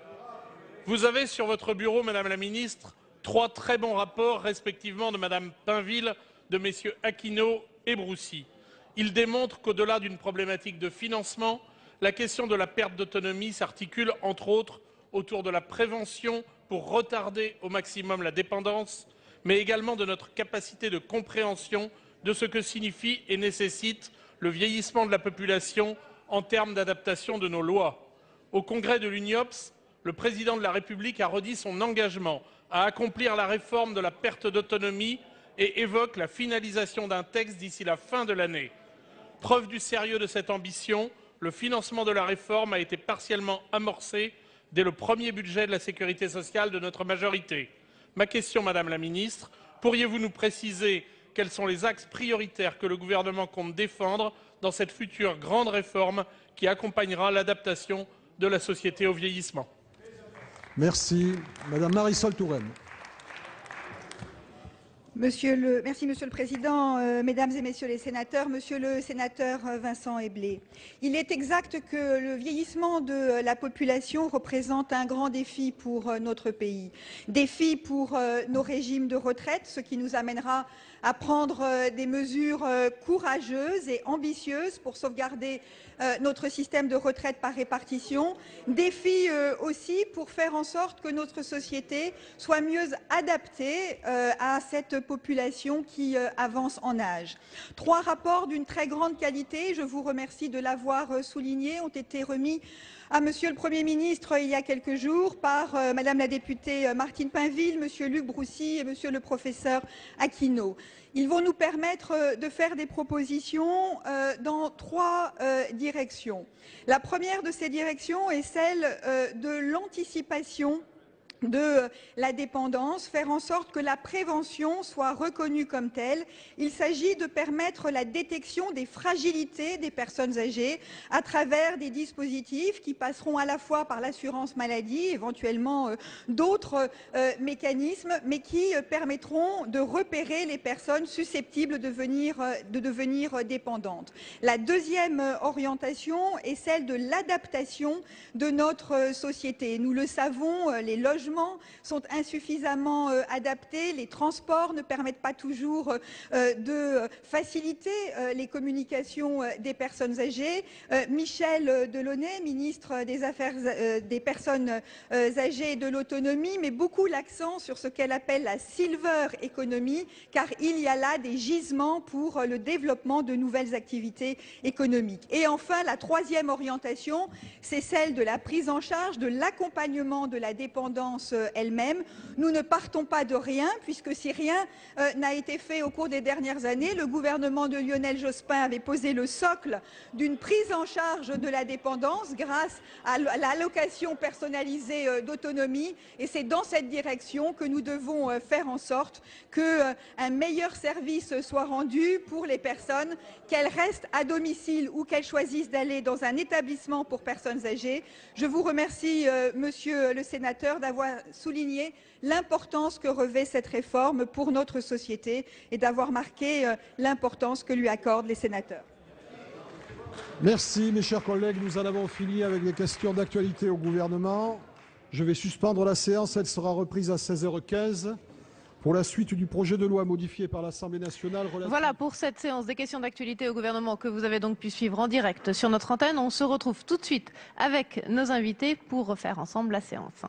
Vous avez sur votre bureau, Madame la Ministre, 3 très bons rapports, respectivement de Madame Pinville, de Messieurs Aquino et Broussy. Ils démontrent qu'au-delà d'une problématique de financement, la question de la perte d'autonomie s'articule, entre autres, autour de la prévention pour retarder au maximum la dépendance, mais également de notre capacité de compréhension de ce que signifie et nécessite le vieillissement de la population en termes d'adaptation de nos lois. Au congrès de l'UNIOPS, le président de la République a redit son engagement à accomplir la réforme de la perte d'autonomie et évoque la finalisation d'un texte d'ici la fin de l'année. Preuve du sérieux de cette ambition, le financement de la réforme a été partiellement amorcé dès le premier budget de la sécurité sociale de notre majorité. Ma question, Madame la Ministre, pourriez-vous nous préciser quels sont les axes prioritaires que le gouvernement compte défendre dans cette future grande réforme qui accompagnera l'adaptation de la société au vieillissement? Merci. Madame Marisol Touraine. Merci, Monsieur le Président, Mesdames et Messieurs les sénateurs, Monsieur le sénateur Vincent Eblé. Il est exact que le vieillissement de la population représente un grand défi pour notre pays. Défi pour nos régimes de retraite, ce qui nous amènera à prendre des mesures courageuses et ambitieuses pour sauvegarder notre système de retraite par répartition. Défi aussi pour faire en sorte que notre société soit mieux adaptée à cette population qui avance en âge. 3 rapports d'une très grande qualité, je vous remercie de l'avoir souligné, ont été remis à Monsieur le Premier ministre il y a quelques jours par Madame la députée Martine Pinville, Monsieur Luc Broussy et Monsieur le professeur Aquino. Ils vont nous permettre de faire des propositions dans 3 directions. La première de ces directions est celle de l'anticipation de la dépendance, faire en sorte que la prévention soit reconnue comme telle. Il s'agit de permettre la détection des fragilités des personnes âgées à travers des dispositifs qui passeront à la fois par l'assurance maladie, éventuellement d'autres mécanismes, mais qui permettront de repérer les personnes susceptibles de devenir dépendantes. La deuxième orientation est celle de l'adaptation de notre société. Nous le savons, les logements sont insuffisamment adaptés, les transports ne permettent pas toujours de faciliter les communications des personnes âgées. Michel Delaunay, ministre des Affaires des personnes âgées et de l'autonomie, met beaucoup l'accent sur ce qu'elle appelle la silver economy, car il y a là des gisements pour le développement de nouvelles activités économiques. Et enfin, la troisième orientation, c'est celle de la prise en charge, de l'accompagnement de la dépendance elle-même. Nous ne partons pas de rien, puisque si rien n'a été fait au cours des dernières années, le gouvernement de Lionel Jospin avait posé le socle d'une prise en charge de la dépendance grâce à l'allocation personnalisée d'autonomie, et c'est dans cette direction que nous devons faire en sorte qu'un meilleur service soit rendu pour les personnes, qu'elles restent à domicile ou qu'elles choisissent d'aller dans un établissement pour personnes âgées. Je vous remercie, Monsieur le sénateur, d'avoir souligné l'importance que revêt cette réforme pour notre société et d'avoir marqué l'importance que lui accordent les sénateurs. Merci mes chers collègues, nous en avons fini avec les questions d'actualité au gouvernement. Je vais suspendre la séance, elle sera reprise à 16h15 pour la suite du projet de loi modifié par l'Assemblée nationale. Voilà pour cette séance des questions d'actualité au gouvernement que vous avez donc pu suivre en direct sur notre antenne. On se retrouve tout de suite avec nos invités pour refaire ensemble la séance.